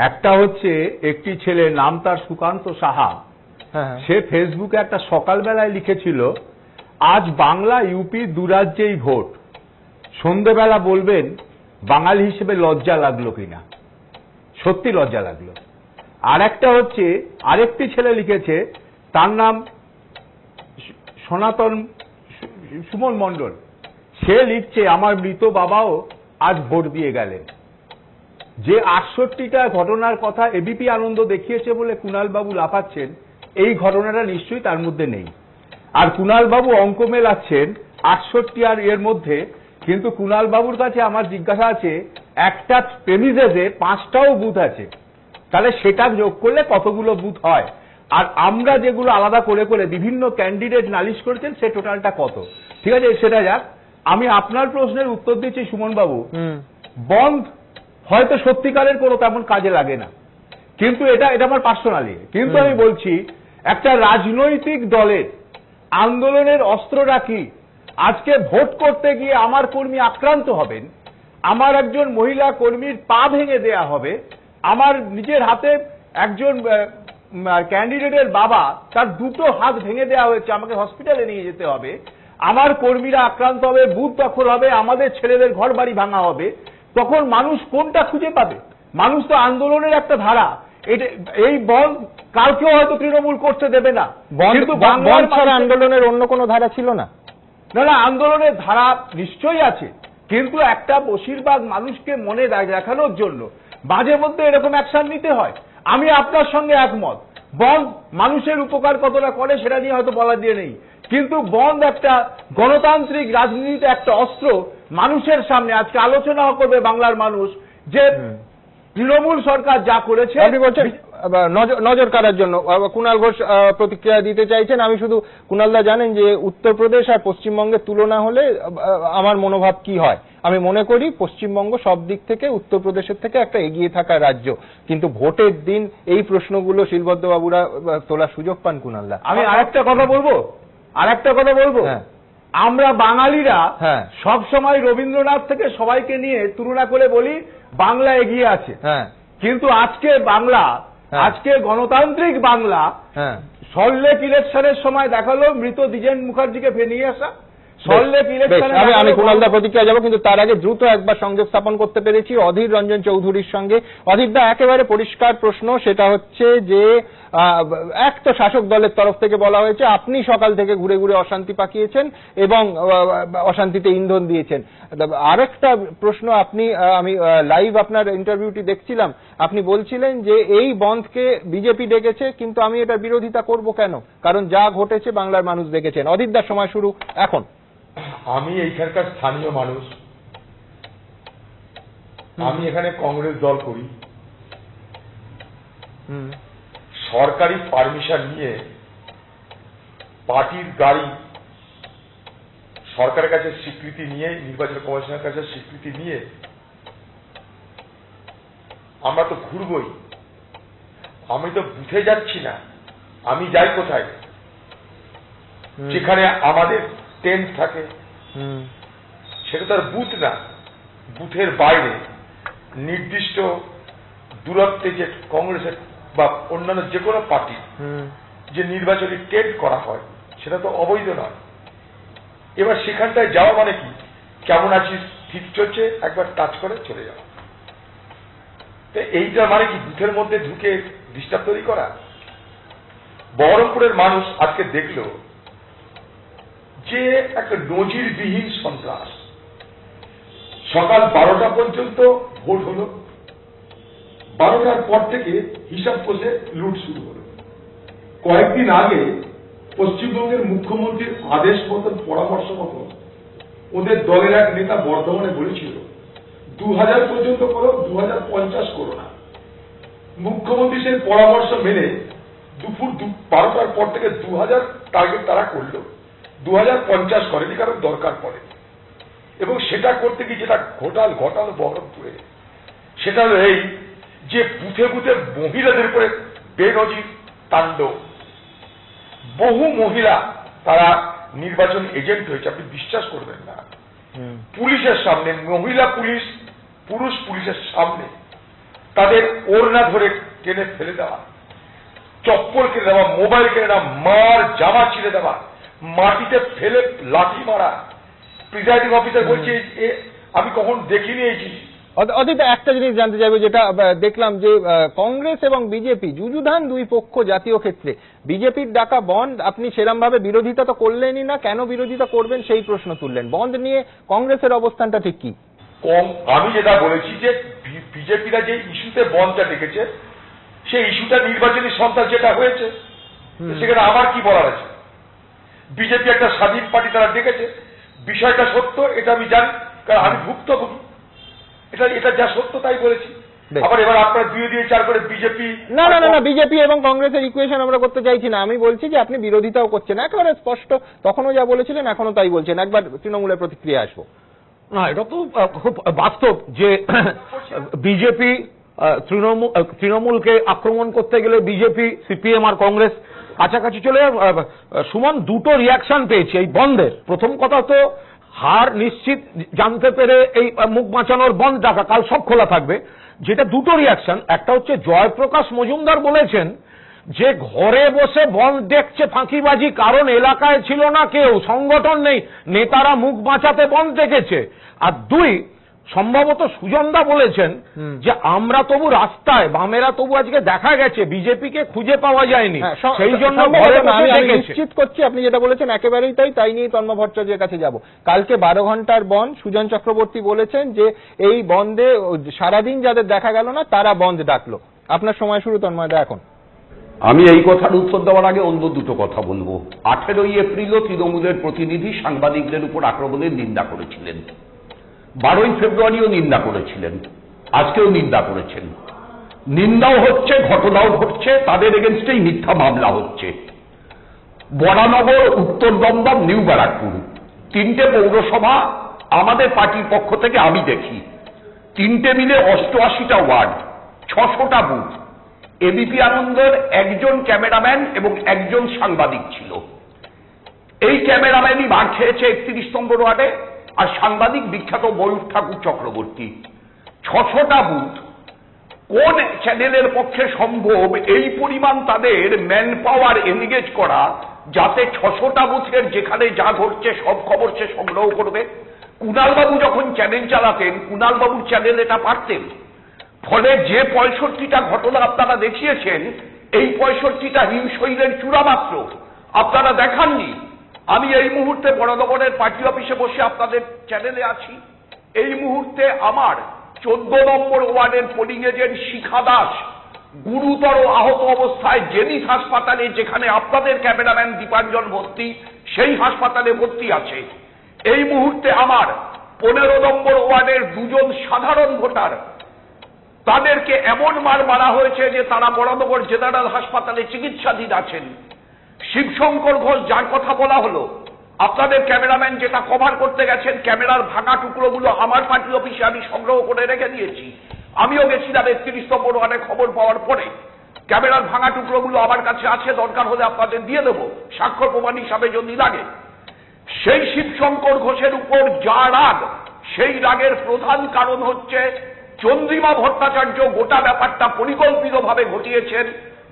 একটা হচ্ছে একটি ছেলে, নাম তার সুকান্ত সাহা, সে ফেসবুকে একটা সকালবেলায় লিখেছিল, আজ বাংলা ইউপি দুরাজ্যেই ভোট, সন্ধেবেলা বলবেন বাঙালি হিসেবে লজ্জা লাগলো কিনা। সত্যি লজ্জা লাগলো। আর একটা হচ্ছে আরেকটি ছেলে লিখেছে, তার নাম সনাতন সুমন মণ্ডল, সে লিখছে আমার মৃত বাবাও আজ ভোট দিয়ে গেলেন। যে 68টা ঘটনার কথা এবিপি আনন্দ দেখিয়েছে বলে কুণাল বাবু লাফাচ্ছেন, এই ঘটনাটা নিশ্চয়ই তার মধ্যে নেই। আর কুণাল বাবু অঙ্ক মেলাচ্ছেন 68 আর এর মধ্যে, কিন্তু কুণাল বাবুর কাছে আমার জিজ্ঞাসা আছে, একটা প্রেমিসে 5টাও বুথ আছে, তাহলে সেটা যোগ করলে কতগুলো বুথ হয়? আর আমরা যেগুলো আলাদা করে করে বিভিন্ন ক্যান্ডিডেট নালিশ করেছেন সে টোটালটা কত? ঠিক আছে, সেটা যাক। আমি আপনার প্রশ্নের উত্তর দিচ্ছি সুমন বাবু, বন্ধ হয়তো সত্যিকারের কোনো তেমন কাজে লাগে না, কিন্তু এটা আমার পার্সোনালি। কিন্তু আমি বলছি একটা রাজনৈতিক দলের আন্দোলনের অস্ত্রটা কি? আজকে ভোট করতে গিয়ে আমার কর্মী আক্রান্ত হবেন, আমার একজন মহিলা কর্মীর পা ভেঙে দেয়া হবে, আমার নিজের হাতে একজন ক্যান্ডিডেটের বাবা, তার দুটো হাত ভেঙে দেওয়া হয়েছে, আমাকে হসপিটালে নিয়ে যেতে হবে, আমার কর্মীরা আক্রান্ত হবে, বুথ দখল হবে, আমাদের ছেলেদের ঘর বাড়ি ভাঙা হবে, তখন মানুষ কোনটা খুঁজে পাবে? মানুষ তো আন্দোলনের একটা ধারা, এই বন্ধ কালকেও হয়তো তৃণমূল করতে দেবে না, কিন্তু বন্ধ ছাড়া আন্দোলনের অন্য কোনো ধারা ছিল না? না, আন্দোলনের ধারা নিশ্চয়ই আছে, কিন্তু একটা বেশিরভাগ মানুষকে মনে দেখানোর জন্য মাঝে মধ্যে এরকম অ্যাকশন নিতে হয়। আমি আপনার সঙ্গে একমত, বন্ধ মানুষের উপকার কতটা করে সেটা নিয়ে হয়তো বলা দিয়ে নেই, কিন্তু বন্ধ একটা গণতান্ত্রিক রাজনীতিতে একটা অস্ত্র। মানুষের সামনে আজকে আলোচনা করবে বাংলার মানুষ যে তৃণমূল সরকার যা করেছে। আপনি বলছেন নজর কাড়ার জন্য কুণাল ঘোষ প্রতিক্রিয়া দিতে চাইছেন। আমি শুধু, কুণালদা জানেন যে উত্তরপ্রদেশ আর পশ্চিমবঙ্গের তুলনা হলে আমার মনোভাব কি হয়। আমি মনে করি পশ্চিমবঙ্গ সব দিক থেকে উত্তরপ্রদেশের থেকে একটা এগিয়ে থাকা রাজ্য, কিন্তু ভোটের দিন এই প্রশ্নগুলো শিলভদ্রবাবুরা তোলার সুযোগ পান। কুণালদা, আমি আরেকটা কথা বলবো, আমরা বাঙালিরা সব সময় রবীন্দ্রনাথ থেকে সবাইকে নিয়ে তুলনা করে বলি বাংলা এগিয়ে আছে, কিন্তু আজকে বাংলা, আজকে গণতান্ত্রিক বাংলা সল্টলেক ইলেকশনের সময় দেখালো মৃত দ্বিজেন মুখার্জিকে ফিরে নিয়ে আসা। সল্টলেক ইলেকশনে আমি কুণালদা প্রতিক্রিয়া যাবো, কিন্তু তার আগে দ্রুত একবার সংযোগ স্থাপন করতে পেরেছি অধীর রঞ্জন চৌধুরীর সঙ্গে। অধীরদা, একেবারে পরিষ্কার প্রশ্ন, সেটা হচ্ছে যে এক তো শাসক দলের তরফ থেকে বলা হয়েছে আপনি সকাল থেকে ঘুরে ঘুরে অশান্তি পাকিয়েছেন এবং অশান্তিতে ইন্ধন দিয়েছেন। আরেকটা প্রশ্ন, আমি লাইভ আপনার ইন্টারভিউটি দেখছিলাম, আপনি বলছিলেন যে এই বন্ধকে বিজেপি ডেকেছে, কিন্তু আমি এটার বিরোধিতা করব কেন, কারণ যা ঘটেছে বাংলার মানুষ দেখেছেন। অধীরদার সময় শুরু এখন। আমি এইখানকার স্থানীয় মানুষ, আমি এখানে কংগ্রেস দল করি, সরকারি পারমিশন নিয়ে পার্টির গাড়ি সরকারের কাছে স্বীকৃতি নিয়ে, নির্বাচন কমিশনের কাছে স্বীকৃতি নিয়ে আমরা তো ঘুরবই। আমি তো বুঝে যাচ্ছি না আমি যাই কোথায়, যেখানে আমাদের টেন্ট থাকে সেটা তো আর বুথ না, বুথের বাইরে নির্দিষ্ট দূরত্বে যে কংগ্রেসের বা অন্যান্য যে কোনো পার্টি যে নির্বাচনী টেন্ট করা হয় সেটা তো অবৈধ নয়। এবার সেখানটায় যাওয়া মানে কি, কেমন আছিস, ঠিক চলছে, একবার টাচ করে চলে যাওয়া। তো এইটা মানে কি বুথের মধ্যে ঢুকে ডিস্টার্ব তৈরি করা? বহরমপুরের মানুষ আজকে দেখল যে একটা নজিরবিহীন সন্ত্রাস। সকাল 12টা পর্যন্ত ভোট হলো, 12টার পর থেকে হিসাব কষে লুট শুরু হলো। কয়েকদিন আগে পশ্চিমবঙ্গের মুখ্যমন্ত্রীর আদেশ মতন, পরামর্শ মতন ওদের দলের এক নেতা বর্ধমানে বলেছিল 2000 পর্যন্ত করো, 2050 করো না। মুখ্যমন্ত্রী সেই পরামর্শ মেনে দুপুর 12টার পর থেকে 2000 টার্গেট তারা করলো, 2050 করেনি, কারণ দরকার পড়ে। এবং সেটা করতে গিয়ে যেটা ঘটাল বহরমপুরে, সেটা হলো এই যে বুথে বুথে মহিলাদের উপরে বেনজির তাণ্ডব। বহু মহিলা তারা নির্বাচন এজেন্ট হয়েছে, আপনি বিশ্বাস করবেন না। পুলিশের সামনে, মহিলা পুলিশ পুরুষ পুলিশের সামনে তাদের ওড়না ধরে টেনে ফেলে দেওয়া, চপ্পল কেড়ে দেওয়া, মোবাইল কেড়ে দেওয়া, মার জামা ছিঁড়ে দেওয়া, মাটিতে ফেলে লাঠি মারা। প্রিজাইডিং অফিসার বলছে আমি কখন দেখিনি এই জিনিস। অদিত, একটা জিনিস জানতে চাইবো, যেটা দেখলাম যে কংগ্রেস এবং বিজেপি যুযুধান দুই পক্ষ জাতীয় ক্ষেত্রে। বিজেপির ডাকা বন্ধ আপনি সেরকম ভাবে বিরোধিতা তো করলেনই না, কেন বিরোধিতা করবেন সেই প্রশ্ন তুললেন। বন্ধ নিয়ে কংগ্রেসের অবস্থানটা ঠিক কি? আমি যেটা বলেছি যে বিজেপিরা যে ইস্যুতে বন্ধটা ডেকেছে, সেই ইস্যুটা নির্বাচনী সন্ত্রাস যেটা হয়েছে, সেখানে আমার কি বলার আছে? বিজেপি একটা স্বাধীন পার্টি, তারা ডেকেছে, বিষয়টা সত্য, এটা আমি জানি, কারণ আমি ভুক্তভোগী। এটা যা সত্য তাই বলেছি। আবার এবার আপনারা 2-4 করে বিজেপি না, বিজেপি এবং কংগ্রেসের ইকুয়েশন আমরা করতে চাইছি না। আমি বলছি যে আপনি বিরোধিতাও করছেন, একেবারে স্পষ্ট, তখনও যা বলেছিলেন এখনো তাই বলছেন। একবার তৃণমূলের প্রতিক্রিয়া আসবো। না, এটা তো খুব বাস্তব যে বিজেপি তৃণমূলকে আক্রমণ করতে গেলে বিজেপি, সিপিএম আর কংগ্রেস কাছাকাছি চলে। সুমন, দুটো রিয়াকশন পেয়েছি এই বন্ধের। প্রথম কথা তো হার নিশ্চিত জানতে পেরে এই মুখ বাঁচানোর বন্ধ ডাকা, কাল সব খোলা থাকবে, যেটা দুটো রিয়াকশন। একটা হচ্ছে জয়প্রকাশ মজুমদার বলেছেন যে ঘরে বসে বন্ধ দেখছে ফাঁকিবাজি, কারণ এলাকায় ছিল না কেউ, সংগঠন নেই, নেতারা মুখ বাঁচাতে বন্ধ দেখেছে। আর দুই, সম্ভবত সুজনদা বলেছেন যে আমরা তবু রাস্তায়, বামেরা তবু আজকে দেখা গেছে বিজেপিকে খুঁজে পাওয়া যায়নি, সেই জন্য ঘরে বসে দেখেছে। নিশ্চিত করছি আপনি যেটা বলেছেন একেবারেই তাই নিয়ে তন্মা ভট্টাচার্যের কাছে যাব। কালকে 12 ঘন্টার বন্ধ, সুজন চক্রবর্তী বলেছেন যে এই বন্ধে সারাদিন যাদের দেখা গেল না তারা বন্ধ ডাকলো। আপনার সময় শুরু, তন্ময়দা এখন। আমি এই কথার উত্তর দেওয়ার আগে অন্য দুটো কথা বলবো। 18ই এপ্রিলও তৃণমূলের প্রতিনিধি সাংবাদিকদের উপর আক্রমণের নিন্দা করেছিলেন, 12ই ফেব্রুয়ারিও নিন্দা করেছিলেন, আজকেও নিন্দা করেছেন। নিন্দাও হচ্ছে, ঘটনাও ঘটছে, তাদের এগেনস্টেই মিথ্যা মামলা হচ্ছে। বরানগর, উত্তর দমদম, নিউ ব্যারাকপুর, 3টে পৌরসভা আমাদের পার্টির পক্ষ থেকে আমি দেখি, 3টে মিলে 88টা ওয়ার্ড, 600টা বুথ। এবিপি আনন্দের একজন ক্যামেরাম্যান এবং একজন সাংবাদিক ছিল। এই ক্যামেরাম্যানই মার খেয়েছে 31 নম্বর ওয়ার্ডে, আর সাংবাদিক বিখ্যাত ময়ূর ঠাকুর চক্রবর্তী। 600টা বুথ, কোন চ্যানেলের পক্ষে সম্ভব এই পরিমাণ তাদের ম্যান পাওয়ার এনগেজ করা, যাতে 600টা বুথের যেখানে যা ঘটছে সব খবর সে সংগ্রহ করবে? কুণালবাবু যখন চ্যানেল চালাতেন, কুণালবাবুর চ্যানেল এটা পারতেন। ফলে যে 65টা ঘটনা আপনারা দেখিয়েছেন, এই 65টা হিমশৈলের চূড়া মাত্র, আপনারা দেখাননি। আমি এই মুহূর্তে বড়নগরের পার্টি অফিসে বসে আপনাদের চ্যানেলে আছি। এই মুহূর্তে আমার 14 নম্বর ওয়ার্ডের পোলিং এজেন্ট শিখা দাস গুরুতর আহত অবস্থায় জেনিথ হাসপাতালে, যেখানে আপনাদের ক্যামেরাম্যান দীপাঞ্জন ভর্তি, সেই হাসপাতালে ভর্তি আছে। এই মুহূর্তে আমার 15 নম্বর ওয়ার্ডের 2জন সাধারণ ভোটার, তাদেরকে এমন মার মারা হয়েছে যে তারা বড়নগর জেনারেল হাসপাতালে চিকিৎসাধীন আছেন। শিবশঙ্কর ঘোষ, যার কথা বলা হলো, আপনাদের ক্যামেরাম্যান যেটা কভার করতে গেছেন, ক্যামেরার ভাঙা টুকরোগুলো আমার পার্টি অফিসে আমি সংগ্রহ করে রেখে দিয়েছি। আমিও গেছিলাম 31 নম্বর ওয়ার্ডে খবর পাওয়ার পরে। ক্যামেরার ভাঙা টুকরোগুলো আমার কাছে আছে, দরকার হলে আপনাদের দিয়ে দেবো সাক্ষ্য প্রমাণ হিসাবে যদি লাগে। সেই শিবশঙ্কর ঘোষের উপর যা রাগ, সেই রাগের প্রধান কারণ হচ্ছে চন্দ্রিমা ভট্টাচার্য গোটা ব্যাপারটা পরিকল্পিতভাবে ঘটিয়েছেন।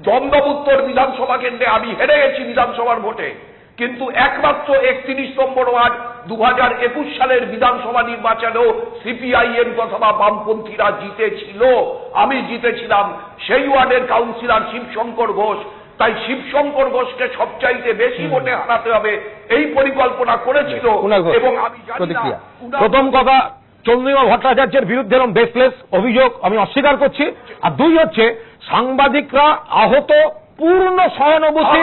দমদম উত্তর বিধানসভা কেন্দ্রে আমি হেরে গেছি বিধানসভার ভোটে, কিন্তু একমাত্র 31 নম্বর ওয়ার্ড 2021 সালের বিধানসভা নির্বাচনেও সিপিআইএম অথবা বামপন্থীরা জিতেছিল, আমি জিতেছিলাম। সেই ওয়ার্ডের কাউন্সিলর শিবশঙ্কর ঘোষ। তাই শিবশঙ্কর ঘোষকে সবচাইতে বেশি ভোটে হারাতে হবে এই পরিকল্পনা করেছিল। এবং আমি জানি না, প্রথম কথা, চন্দ্রিমা ভট্টাচার্যের বিরুদ্ধে এরকম বেসলেস অভিযোগ আমি অস্বীকার করছি। আর দুই হচ্ছে, সাংবাদিকরা আহত, পূর্ণ সহানুভূতি,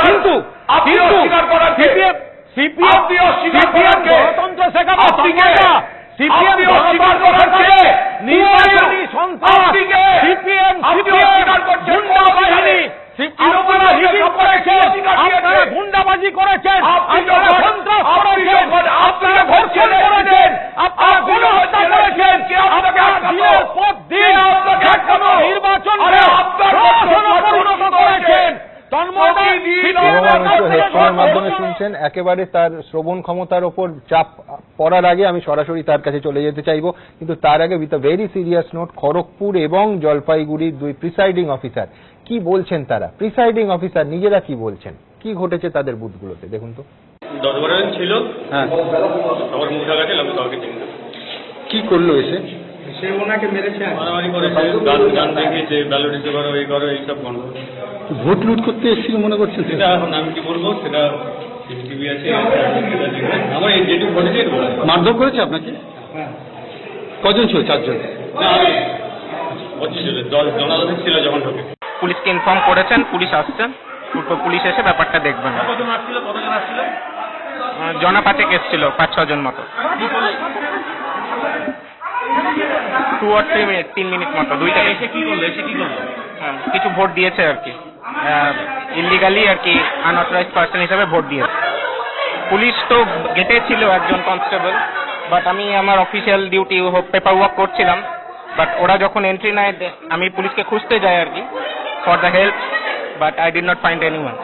কিন্তু গণতন্ত্র শেখাবে সিপিএম নির্বাচনী সন্ত্রাস, সিপিএম গুন্ডা বাহিনী, আপনারা রিগিং করেছেন, আপনারা গুন্ডাবাজি করেছেন, আপনারা সন্ত্রাস করেছেন, আপনারা ধর্ষণ করেছেন, আপনারা গণহত্যা করেছেন, আপনারা দিনের পর দিন নির্বাচন পরিণত করেছেন। হেডফোনের মাধ্যমে শুনছেন, একেবারে তার শ্রবণ ক্ষমতার ওপর চাপ পড়ার আগে আমি সরাসরি তার কাছে চলে যেতে চাইবো, কিন্তু তার আগে with a very serious note, Kharagpur এবং জলপাইগুড়ির দুই প্রিসাইডিং অফিসার কি বলছেন, তারা প্রিসাইডিং অফিসার নিজেরা কি বলছেন, কি ঘটেছে তাদের বুথগুলোতে দেখুন তো। 10-12 জন ছিল, সবার মুখা গেছে, কাউকে চিনতে। কি করলো এসে? সে ওনাকে মেরেছে, মারামারি করেছে, গান দেখিয়েছে, ব্যালট দিতে পারো, এই করো, এইসব গন্ড। ভোট লুট করতে এসেছিল মনে করছেন? সেটা এখন আমি কি বলবো, সেটা সিসিটিভি আছে, আমার এই যেটুকু ঘটেছে মারধর করেছে আপনাকে? কজন ছিল? 4 জন? না, আমি 25 জন, জনাদেশ ছিল যখন ঢোকে। পুলিশকে ইনফর্ম করেছেন, পুলিশ আসছেন, পুলিশ এসে ব্যাপারটা দেখবেন। কতজন আসছিল? জনা 5 এসেছিল, 5-6 জন মতো। 2 or 3 মিনিট, 3 মিনিট মতো, দুইটা। এসে কি করলো? কিছু ভোট দিয়েছে আর কি, ইলিগালি আর কি, আনঅথরাইজড পার্সন হিসেবে ভোট দিয়েছে। পুলিশ তো গেটে ছিল, একজন কনস্টেবল, বাট আমি আমার অফিসিয়াল ডিউটি পেপার ওয়ার্ক করছিলাম, বাট ওরা যখন এন্ট্রি নেয় আমি পুলিশকে খুঁজতে যাই আর কি, for the help, but I did not find anyone.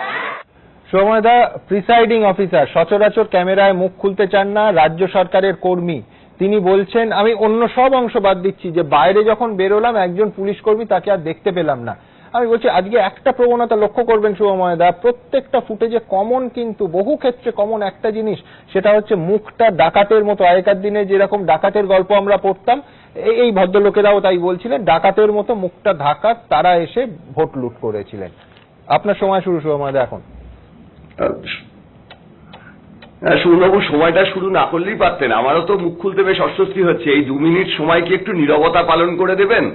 সৌম্যদা, প্রিসাইডিং অফিসার সচরাচর ক্যামেরায় মুখ খুলতে চান না, রাজ্য সরকারের কর্মী, তিনি বলছেন আমি অন্য সব অংশ বাদ দিচ্ছি, যে বাইরে যখন বেরোলাম একজন পুলিশ কর্মী তাকে আর দেখতে পেলাম না। আমি বলছি আজকে একটা প্রবণতা লক্ষ্য করবেন শুভময়দা, প্রত্যেকটা ফুটেজে কমন, কিন্তু বহু ক্ষেত্রে কমন একটা জিনিস, সেটা হচ্ছে মুখটা ডাকাতের মতো। আগেকার দিনে যেরকম ডাকাতের গল্প আমরা পড়তাম, এই ভদ্রলোকেরাও তাই বলছিলেন, ডাকাতের মতো মুখটা ঢাকা, তারা এসে ভোট লুট করেছিলেন। আপনার সময় শুরু শুভময়দা এখন। সুরবাবু, সময়টা শুরু না করলেই পারতেন, আমারও তো মুখ খুলতে বেশ অস্বস্তি হচ্ছে। এই 2 মিনিট সময় কি একটু নীরবতা পালন করে দেবেন?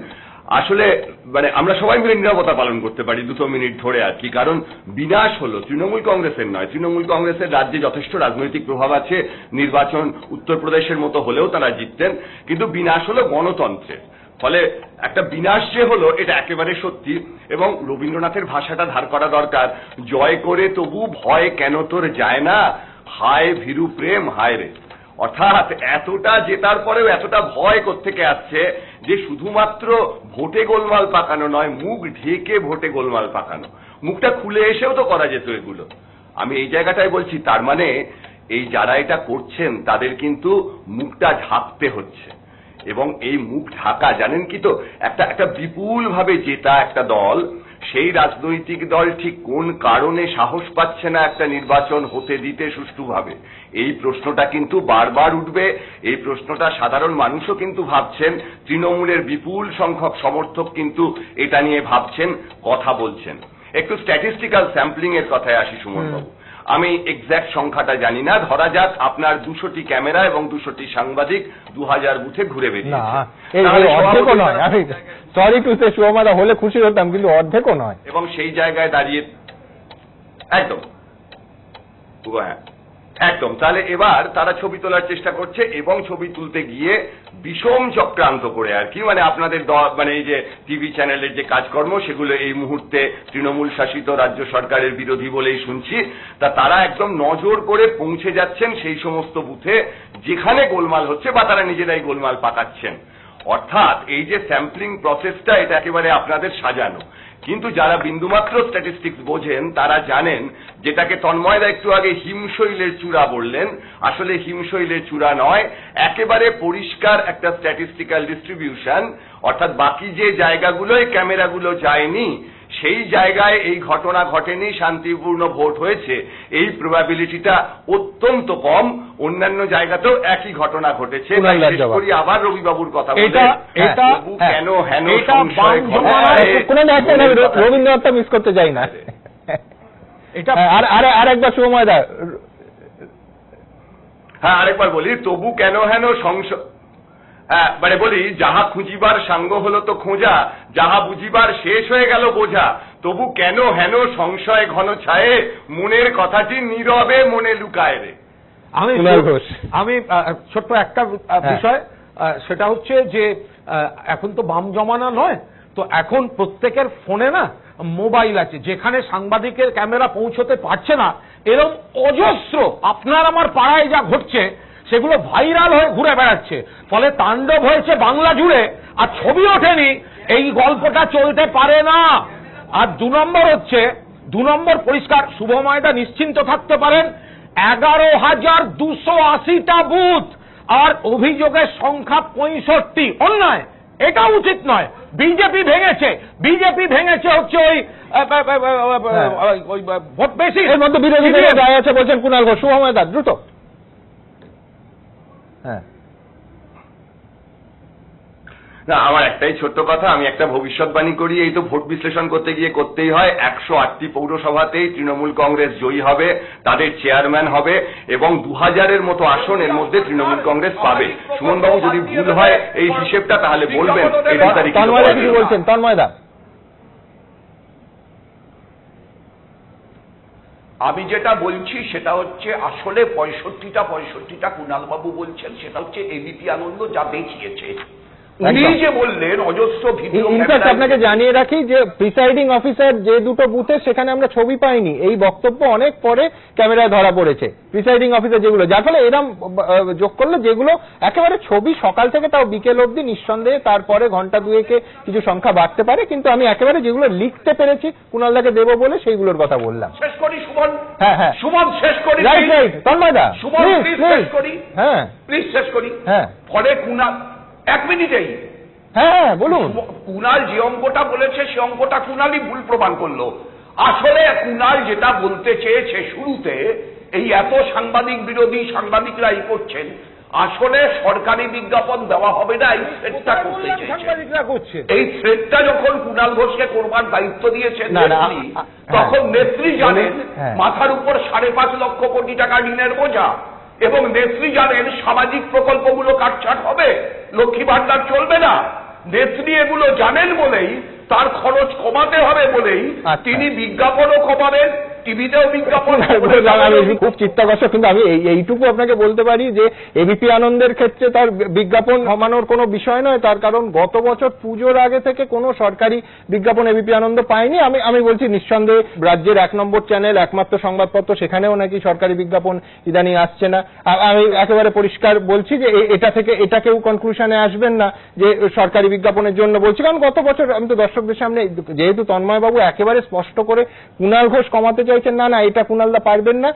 আসলে মানে আমরা সবাই মিলে নীরবতা পালন করতে পারি 2 মিনিট ধরে আর কি, কারণ বিনাশ হলো তৃণমূল কংগ্রেসের নয়। তৃণমূল কংগ্রেসের রাজ্যে যথেষ্ট রাজনৈতিক প্রভাব আছে, নির্বাচন উত্তরপ্রদেশের মতো হলেও তারা জিততেন, কিন্তু বিনাশ হলো গণতন্ত্রের। ফলে একটা বিনাশ যে হলো এটা একেবারে সত্যি, এবং রবীন্দ্রনাথের ভাষাটা ধার করা দরকার, জয় করে তবু ভয় কেন তোর যায় না, হায় ভীরু প্রেম হায় রে। অর্থাৎ এতটা জেতার পরেও এতটা ভয় কোত্থেকে আসছে, যে শুধুমাত্র ভোটে গোলমাল পাকানো নয়, মুখ ঢেকে ভোটে গোলমাল পাকানো, মুখটা খুলে এসেও তো করা যেত এগুলো। আমি এই জায়গাটায় বলছি, তার মানে এই যারা এটা করছেন তাদের কিন্তু মুখটা ঢাকতে হচ্ছে, এবং এই মুখ ঢাকা জানেন কি, তো একটা বিপুল ভাবে জেতা একটা দল, সেই রাজনৈতিক দল ঠিক কোন কারণে সাহস পাচ্ছে না একটা নির্বাচন হতে দিতে সুষ্ঠুভাবে, এই প্রশ্নটা কিন্তু বারবার উঠবে। এই প্রশ্নটা সাধারণ মানুষও কিন্তু ভাবছেন, তৃণমূলের বিপুল সংখ্যক সমর্থক কিন্তু এটা নিয়ে ভাবছেন, কথা বলছেন। একটু স্ট্যাটিস্টিক্যাল স্যাম্পলিং এর কথায় আসি সুমনবাবু। আমি এক্স্যাক্ট সংখ্যাটা জানি না, ধরা যাক আপনার 200টি ক্যামেরা এবং 200টি সাংবাদিক 2000 বুথে ঘুরে বেরিয়েছে। সরি টু সে শুভময়দা, হলে খুশি হতাম, কিন্তু অর্ধেকও নয়। এবং সেই জায়গায় দাঁড়িয়ে একদম একদম তাহলে এবার তারা ছবি তোলার চেষ্টা করছে, এবং ছবি তুলতে গিয়ে বিষম চক্রান্ত করে আর কি, মানে আপনাদের মানে এই যে টিভি চ্যানেলের যে কাজকর্ম সেগুলো এই মুহূর্তে তৃণমূল শাসিত রাজ্য সরকারের বিরোধী বলেই শুনছি, তারা একদম নজর করে পৌঁছে যাচ্ছেন সেই সমস্ত বুথে যেখানে গোলমাল হচ্ছে, বা তারা নিজেরাই গোলমাল পাকাচ্ছেন। অর্থাৎ এই যে স্যাম্পলিং প্রসেসটা, এটা একেবারে আপনাদের সাজানো। কিন্তু যারা বিন্দুমাত্র স্ট্যাটিস্টিক্স বোঝেন তারা জানেন, যেটাকে তন্ময়দা একটু আগে হিমশৈলের চূড়া বললেন, আসলে হিমশৈলের চূড়া নয়, একেবারে পরিষ্কার একটা স্ট্যাটিস্টিক্যাল ডিস্ট্রিবিউশন, অর্থাৎ বাকি যে জায়গাগুলোয় ক্যামেরাগুলো যায়নি সেই জায়গায় এই ঘটনা ঘটেনি, শান্তিপূর্ণ ভোট হয়েছে, এই প্রবাবিলিটিটা অত্যন্ত কম। অন্যান্য জায়গাতেও একই ঘটনা ঘটেছে। শেষ করি আবার রবিবাবুর কথা বলে, তবু কেন হেন সংশয় রবীন্দ্রনাথটা মিস করতে যাই না, এটা আর একবার শুভময়দা, হ্যাঁ আরেকবার বলি, তবু কেন হেন সংশয়, মানে বলি, যাহা খুঁজিবার সাঙ্গ হলো তো খোঁজা, যাহা বুঝিবার শেষ হয়ে গেল বোঝা, তবু কেন হেন সংশয় ঘন ছায়ে, মনের কথাটি নীরবে মনে লুকায় রে। আমি ছোট্ট একটা বিষয়, সেটা হচ্ছে যে এখন তো বাম জমানা নয়, তো এখন প্রত্যেকের ফোনে না মোবাইল আছে, যেখানে সাংবাদিকের ক্যামেরা পৌঁছতে পারছে না, এরকম অজস্র আপনার আমার পাড়ায় যা ঘটছে সেগুলো ভাইরাল হয়ে ঘুরে বেড়াচ্ছে, ফলে তাণ্ডব হয়েছে বাংলা জুড়ে, আর ছবি ওঠেনি, এই গল্পটা চলতে পারে না। আর 2 নম্বর হচ্ছে, 2 নম্বর পরিষ্কার, শুভময়দা নিশ্চিন্ত থাকতে পারেন, 11,280টা বুথ আর অভিযোগের সংখ্যা 65। অন্যায়, এটা উচিত নয়। বিজেপি ভেঙেছে হচ্ছে ওই ভোট বেশি, এর মধ্যে বিরোধীদের যায় আছে বলছেন কুণাল ঘোষ। শুভময়দা দ্রুত। হ্যাঁ, না, আমার একটাই ছোট্ট কথা, আমি একটা ভবিষ্যৎবাণী করি, এই তো ভোট বিশ্লেষণ করতে গিয়ে করতেই হয়, 108টি পৌরসভাতেই তৃণমূল কংগ্রেস জয়ী হবে, তাদের চেয়ারম্যান হবে, এবং 2000-এর মতো আসনের মধ্যে তৃণমূল কংগ্রেস পাবে। সুমনবাবু যদি ভুল হয় এই হিসেবটা তাহলে বলবেন। বলছেন তন্ময়দা। আমি যেটা বলছি সেটা হচ্ছে, আসলে 65টা কুণালবাবু বলছেন, সেটা হচ্ছে এবিপি আনন্দ যা দেখিয়েছে। উনি যে বললেন অজস্র ভিডিও, আপনাকে জানিয়ে রাখি যে প্রিসাইডিং অফিসার যে দুটো বুথে, সেখানে আমরা ছবি পাইনি, এই বক্তব্য অনেক পরে ক্যামেরায় ধরা পড়েছে। প্রিসাইডিং অফিসার যেগুলো, যার ফলে এরম যোগ করলে যেগুলো একেবারে ছবি সকাল থেকে তাও বিকেল অবধি, নিঃসন্দেহে তারপরে ঘন্টা দুয়েকে কিছু সংখ্যা বাড়তে পারে, কিন্তু আমি একেবারে যেগুলো লিখতে পেরেছি কুণালদাকে দেবো বলে সেইগুলোর কথা বললাম। শেষ করি সুমন, হ্যাঁ সুমন শেষ করি, রাইট তন্ময়দা, সুমন প্লিজ শেষ করি, হ্যাঁ প্লিজ শেষ করি। হ্যাঁ, ফলে কুণাল 1 মিনিটেই, হ্যাঁ বলুন, কুণাল যে অঙ্কটা বলেছে সে অঙ্কটা কুণালই ভুল প্রমাণ করলো। আসলে কুণাল যেটা বলতে চেয়েছে শুরুতে, এই এত সাংবাদিক বিরোধী সাংবাদিকরা এই করছেন, আসলে সরকারি বিজ্ঞাপন দেওয়া হবে না, এই থ্রেটটা করতে চেয়েছে। এই থ্রেটটা যখন কুণাল ঘোষকে করবার দায়িত্ব দিয়েছেন নেত্রী, তখন নেত্রী জানেন মাথার উপর 5.5 লক্ষ কোটি টাকা ঋণের বোঝা, এবং নেত্রী জানেন সামাজিক প্রকল্পগুলো কাটছাট হবে, লক্ষ্মী ভান্ডার চলবে না। নেত্রী এগুলো জানেন বলেই, তার খরচ কমাতে হবে বলেই তিনি বিজ্ঞাপনও কমাবেন, টিভিতেও বিজ্ঞাপন। খুব চিত্তাকর্ষক, কিন্তু আমি এইটুকু আপনাকে বলতে পারি যে এবিপি আনন্দের ক্ষেত্রে তার বিজ্ঞাপন কমানোর কোনো বিষয় নয়, তার কারণ গত বছর পুজোর আগে থেকে কোনো সরকারি বিজ্ঞাপন এবিপি আনন্দ পায়নি। আমি বলছি নিঃসন্দেহে রাজ্যের 1 নম্বর চ্যানেল, একমাত্র সংবাদপত্র, সেখানেও নাকি সরকারি বিজ্ঞাপন ইদানিং আসছে না। আমি একেবারে পরিষ্কার বলছি যে এটা কেউ কনক্লুশনে আসবেন না যে সরকারি বিজ্ঞাপনের জন্য বলছি, কারণ গত বছর আমি তো দর্শকদের সামনে, যেহেতু তন্ময়বাবু একেবারে স্পষ্ট করে কুণাল ঘোষ কমাতে চাইছেন, না এটা কুণালদা পারবেন না,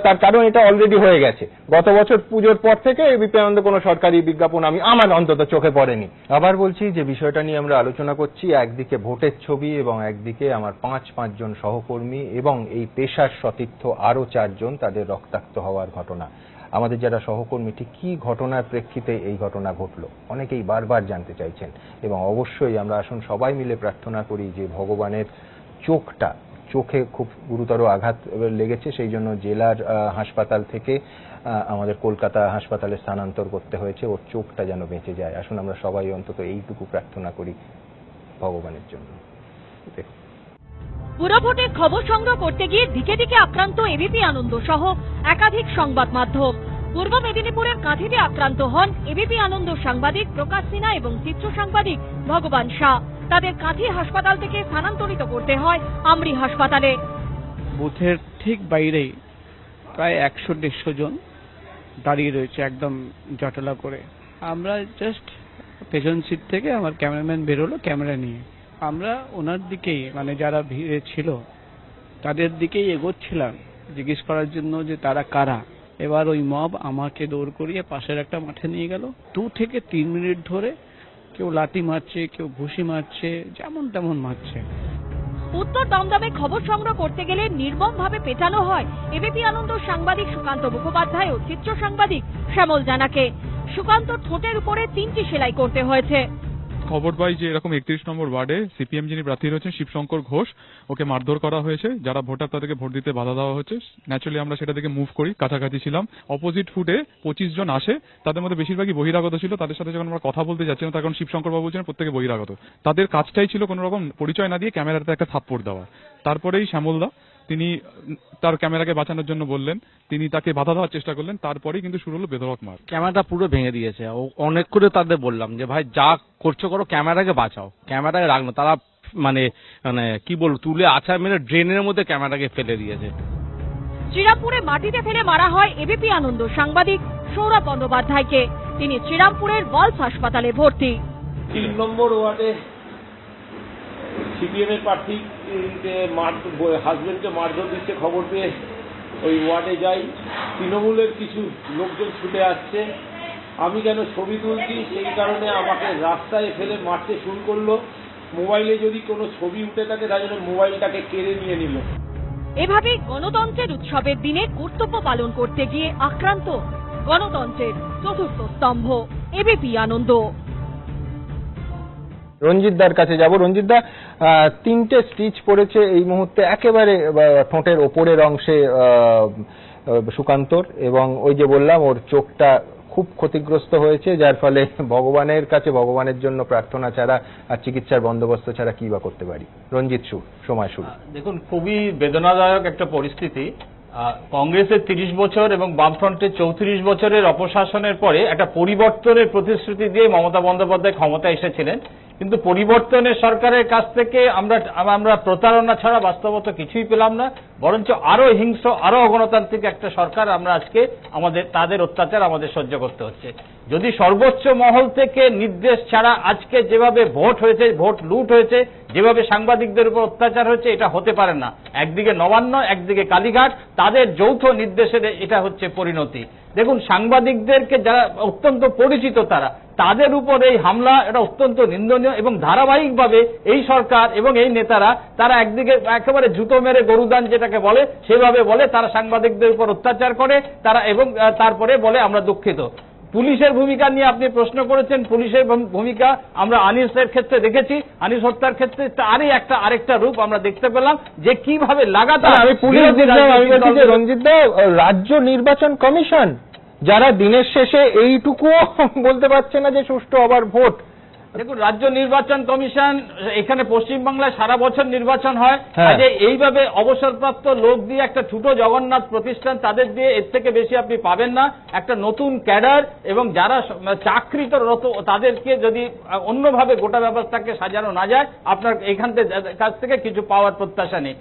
তার কারণ এটা অলরেডি হয়ে গেছে। গত বছর পুজোর পর থেকে এবিপি আনন্দ কোনো সরকারি বিজ্ঞাপন আমার অন্তত চোখে পড়েনি। আবার বলছি যে বিষয়টা নিয়ে আমরা আলোচনা করছি, একদিকে ভোটের ছবি এবং একদিকে আমার 5 জন সহকর্মী এবং এই পেশার সতীর্থ আরো 4 জন, তাদের রক্তাক্ত হওয়ার ঘটনা। আমাদের যারা সহকর্মী, ঠিক কি ঘটনার প্রেক্ষিতে এই ঘটনা ঘটলো, অনেকেই বারবার জানতে চাইছেন, এবং অবশ্যই আমরা আসুন সবাই মিলে প্রার্থনা করি যে ভগবানের চোখে খুব গুরুতর আঘাত লেগেছে, সেই জন্য জেলার হাসপাতাল থেকে আমাদের কলকাতা হাসপাতালে স্থানান্তর করতে হয়েছে, ওর চোখটা যেন বেঁচে যায়। আসুন আমরা সবাই অন্তত এইটুকু প্রার্থনা করি ভগবানের জন্য। পুরো ভোটে খবর সংগ্রহ করতে গিয়ে দিকে দিকে আক্রান্ত এবিপি আনন্দ সহ একাধিক সংবাদ মাধ্যম। পূর্ব মেদিনীপুরের কাঁথিতে আক্রান্ত হন এবিপি আনন্দ সাংবাদিক প্রকাশ সিনহা এবং চিত্র সাংবাদিক ভগবান শাহ। তাদের কাঁথি হাসপাতাল থেকে স্থানান্তরিত করতে হয় আমরি হাসপাতালে। বুথের ঠিক বাইরেই প্রায় 100-150 জন দাঁড়িয়ে রয়েছে একদম জটলা করে। আমরা জাস্ট পেছন সিট থেকে আমার ক্যামেরাম্যান বেরোলো ক্যামেরা নিয়ে, আমরা ওনার দিকেই মানে যারা ভিড়ে ছিল তাদের দিকেই এগোচ্ছিলাম জিজ্ঞেস করার জন্য যে তারা কারা। এবার ওই মব আমাকে দৌড় করিয়ে পাশের একটা মাঠে নিয়ে গেল। 2 থেকে 3 মিনিট ধরে কেউ লাঠি মারছে, কেউ ঘুষি মারছে, যেমন তেমন মারছে। উত্তর দমদমে খবর সংগ্রহ করতে গেলে নির্মমভাবে পেটানো হয় এবিপি আনন্দ সাংবাদিক সুকান্ত মুখোপাধ্যায় ও চিত্র সাংবাদিক শ্যামল জানাকে। সুকান্তর ঠোঁটের উপরে 3টি সেলাই করতে হয়েছে। খবর পাই যে এরকম 31 নম্বর ওয়ার্ডে সিপিএম যিনি প্রার্থী রয়েছেন শিবশঙ্কর ঘোষ, ওকে মারধর করা হয়েছে। যারা ভোটার তাদেরকে ভোট দিতে বাধা দেওয়া হচ্ছে। ন্যাচুরালি আমরা সেটা থেকে মুভ করি, কাছাকাছি ছিলাম। অপোজিট ফুটে 25 জন আসে, তাদের মধ্যে বেশিরভাগই বহিরাগত ছিল। তাদের সাথে যখন আমরা কথা বলতে যাচ্ছিলাম, তার কারণ শিবশঙ্কর বাবু ছিলেন প্রত্যেকে বহিরাগত। তাদের কাজটাই ছিল কোনো রকম পরিচয় না দিয়ে ক্যামেরাতে একটা থাপ্পড় দেওয়া। তারপরেই শ্যামলদা তিনি তার ক্যামেরাকে বাঁচানোর জন্য বললেন, তিনি তাকে বাধা দেওয়ার চেষ্টা করলেন। তারপরেই কিন্তু শুরু হলো বেধড়ক মার। ক্যামেরাটা পুরো ভেঙে দিয়েছে। অনেক করে তাদের বললাম যে ভাই যা করছো করো, ক্যামেরাকে বাঁচাও, ক্যামেরাকে রাখনো। তারা মানে মানে কি বলবো, তুলে আছাড় মেরে ড্রেনের মধ্যে ক্যামেরাটাকে ফেলে দিয়েছে। শ্রীরামপুরে মাটিতে ফেলে মারা হয় এবিপি আনন্দ সাংবাদিক সৌরভ বন্দ্যোপাধ্যায়কে। তিনি শ্রীরামপুরের ওয়ালস হাসপাতালে ভর্তি। 3 নম্বর ওয়ার্ডে সিপিএম এর প্রার্থী হাজবেন্ডকে মারধর দিচ্ছে খবর পেয়ে ওই ওয়ার্ডে যাই। তৃণমূলের কিছু লোকজন ছুটে আসছে। আমি কেন ছবি তুলছি সেই কারণে আমাকে রাস্তায় ফেলে মারতে শুরু করলো। মোবাইলে যদি কোনো ছবি উঠে থাকে তার জন্য মোবাইলটাকে কেড়ে নিয়ে নিল। এভাবেই গণতন্ত্রের উৎসবের দিনে কর্তব্য পালন করতে গিয়ে আক্রান্ত গণতন্ত্রের চতুর্থ স্তম্ভ এবিপি আনন্দ। রঞ্জিতদার কাছে যাব। রঞ্জিতদা, 3টে স্টিচ পড়েছে এই মুহূর্তে একেবারে ঠোঁটের ওপরের অংশে সুকান্তর, এবং ওই যে বললাম ওর চোখটা খুব ক্ষতিগ্রস্ত হয়েছে, যার ফলে ভগবানের কাছে ভগবানের জন্য প্রার্থনা ছাড়া আর চিকিৎসার বন্দোবস্ত ছাড়া কি বা করতে পারি। রঞ্জিত সময় শুরু। দেখুন, খুবই বেদনাদায়ক একটা পরিস্থিতি। কংগ্রেসের 30 বছর এবং বামফ্রন্টের 34 বছরের অপশাসনের পরে একটা পরিবর্তনের প্রতিশ্রুতি দিয়ে মমতা বন্দ্যোপাধ্যায় ক্ষমতায় এসেছিলেন, কিন্তু পরিবর্তনের সরকারের কাছ থেকে আমরা প্রতারণা ছাড়া বাস্তবত কিছুই পেলাম না, বরঞ্চ আরো হিংস্র, আরো অগণতান্ত্রিক একটা সরকার আমরা আজকে তাদের অত্যাচার আমাদের সহ্য করতে হচ্ছে। যদি সর্বোচ্চ মহল থেকে নির্দেশ ছাড়া আজকে যেভাবে ভোট হয়েছে, ভোট লুট হয়েছে, যেভাবে সাংবাদিকদের উপর অত্যাচার হয়েছে, এটা হতে পারে না। একদিকে নবান্ন, একদিকে কালীঘাট, তাদের যৌথ নির্দেশের এটা হচ্ছে পরিণতি। দেখুন, সাংবাদিকদেরকে যারা অত্যন্ত পরিচিত তাদের উপর এই হামলা এটা অত্যন্ত নিন্দনীয়, এবং ধারাবাহিকভাবে এই সরকার এবং এই নেতারা তারা একদিকে একেবারে জুতো মেরে গরুদান যেটাকে বলে সেভাবে বলে, তারা সাংবাদিকদের উপর অত্যাচার করে তারা, এবং তারপরে বলে আমরা দুঃখিত। পুলিশের ভূমিকা নিয়ে আপনি প্রশ্ন করেছেন। পুলিশের ভূমিকা আমরা আনিসের ক্ষেত্রে দেখেছি, আনিস হত্যার ক্ষেত্রে তারই আরেকটা রূপ আমরা দেখতে পেলাম যে কিভাবে লাগাতার। আমি পুলিশ রঞ্জিতদা, রাজ্য নির্বাচন কমিশন যারা দিনের শেষে এইটুকুও বলতে পারছে না যে সুষ্ঠু আবার ভোট। দেখুন, রাজ্য নির্বাচন কমিশন এখানে পশ্চিমবাংলায় সারা বছর নির্বাচন হয়, এইভাবে অবসরপ্রাপ্ত লোক দিয়ে একটা ছোট জগন্নাথ প্রতিষ্ঠান, তাদের দিয়ে এর থেকে বেশি আপনি পাবেন না। একটা নতুন ক্যাডার এবং যারা চাকরিরত তাদেরকে যদি অন্যভাবে গোটা ব্যাপারটাকে সাজানো না যায়, আপনার এখান কাছ থেকে কিছু পাওয়ার প্রত্যাশা নেই।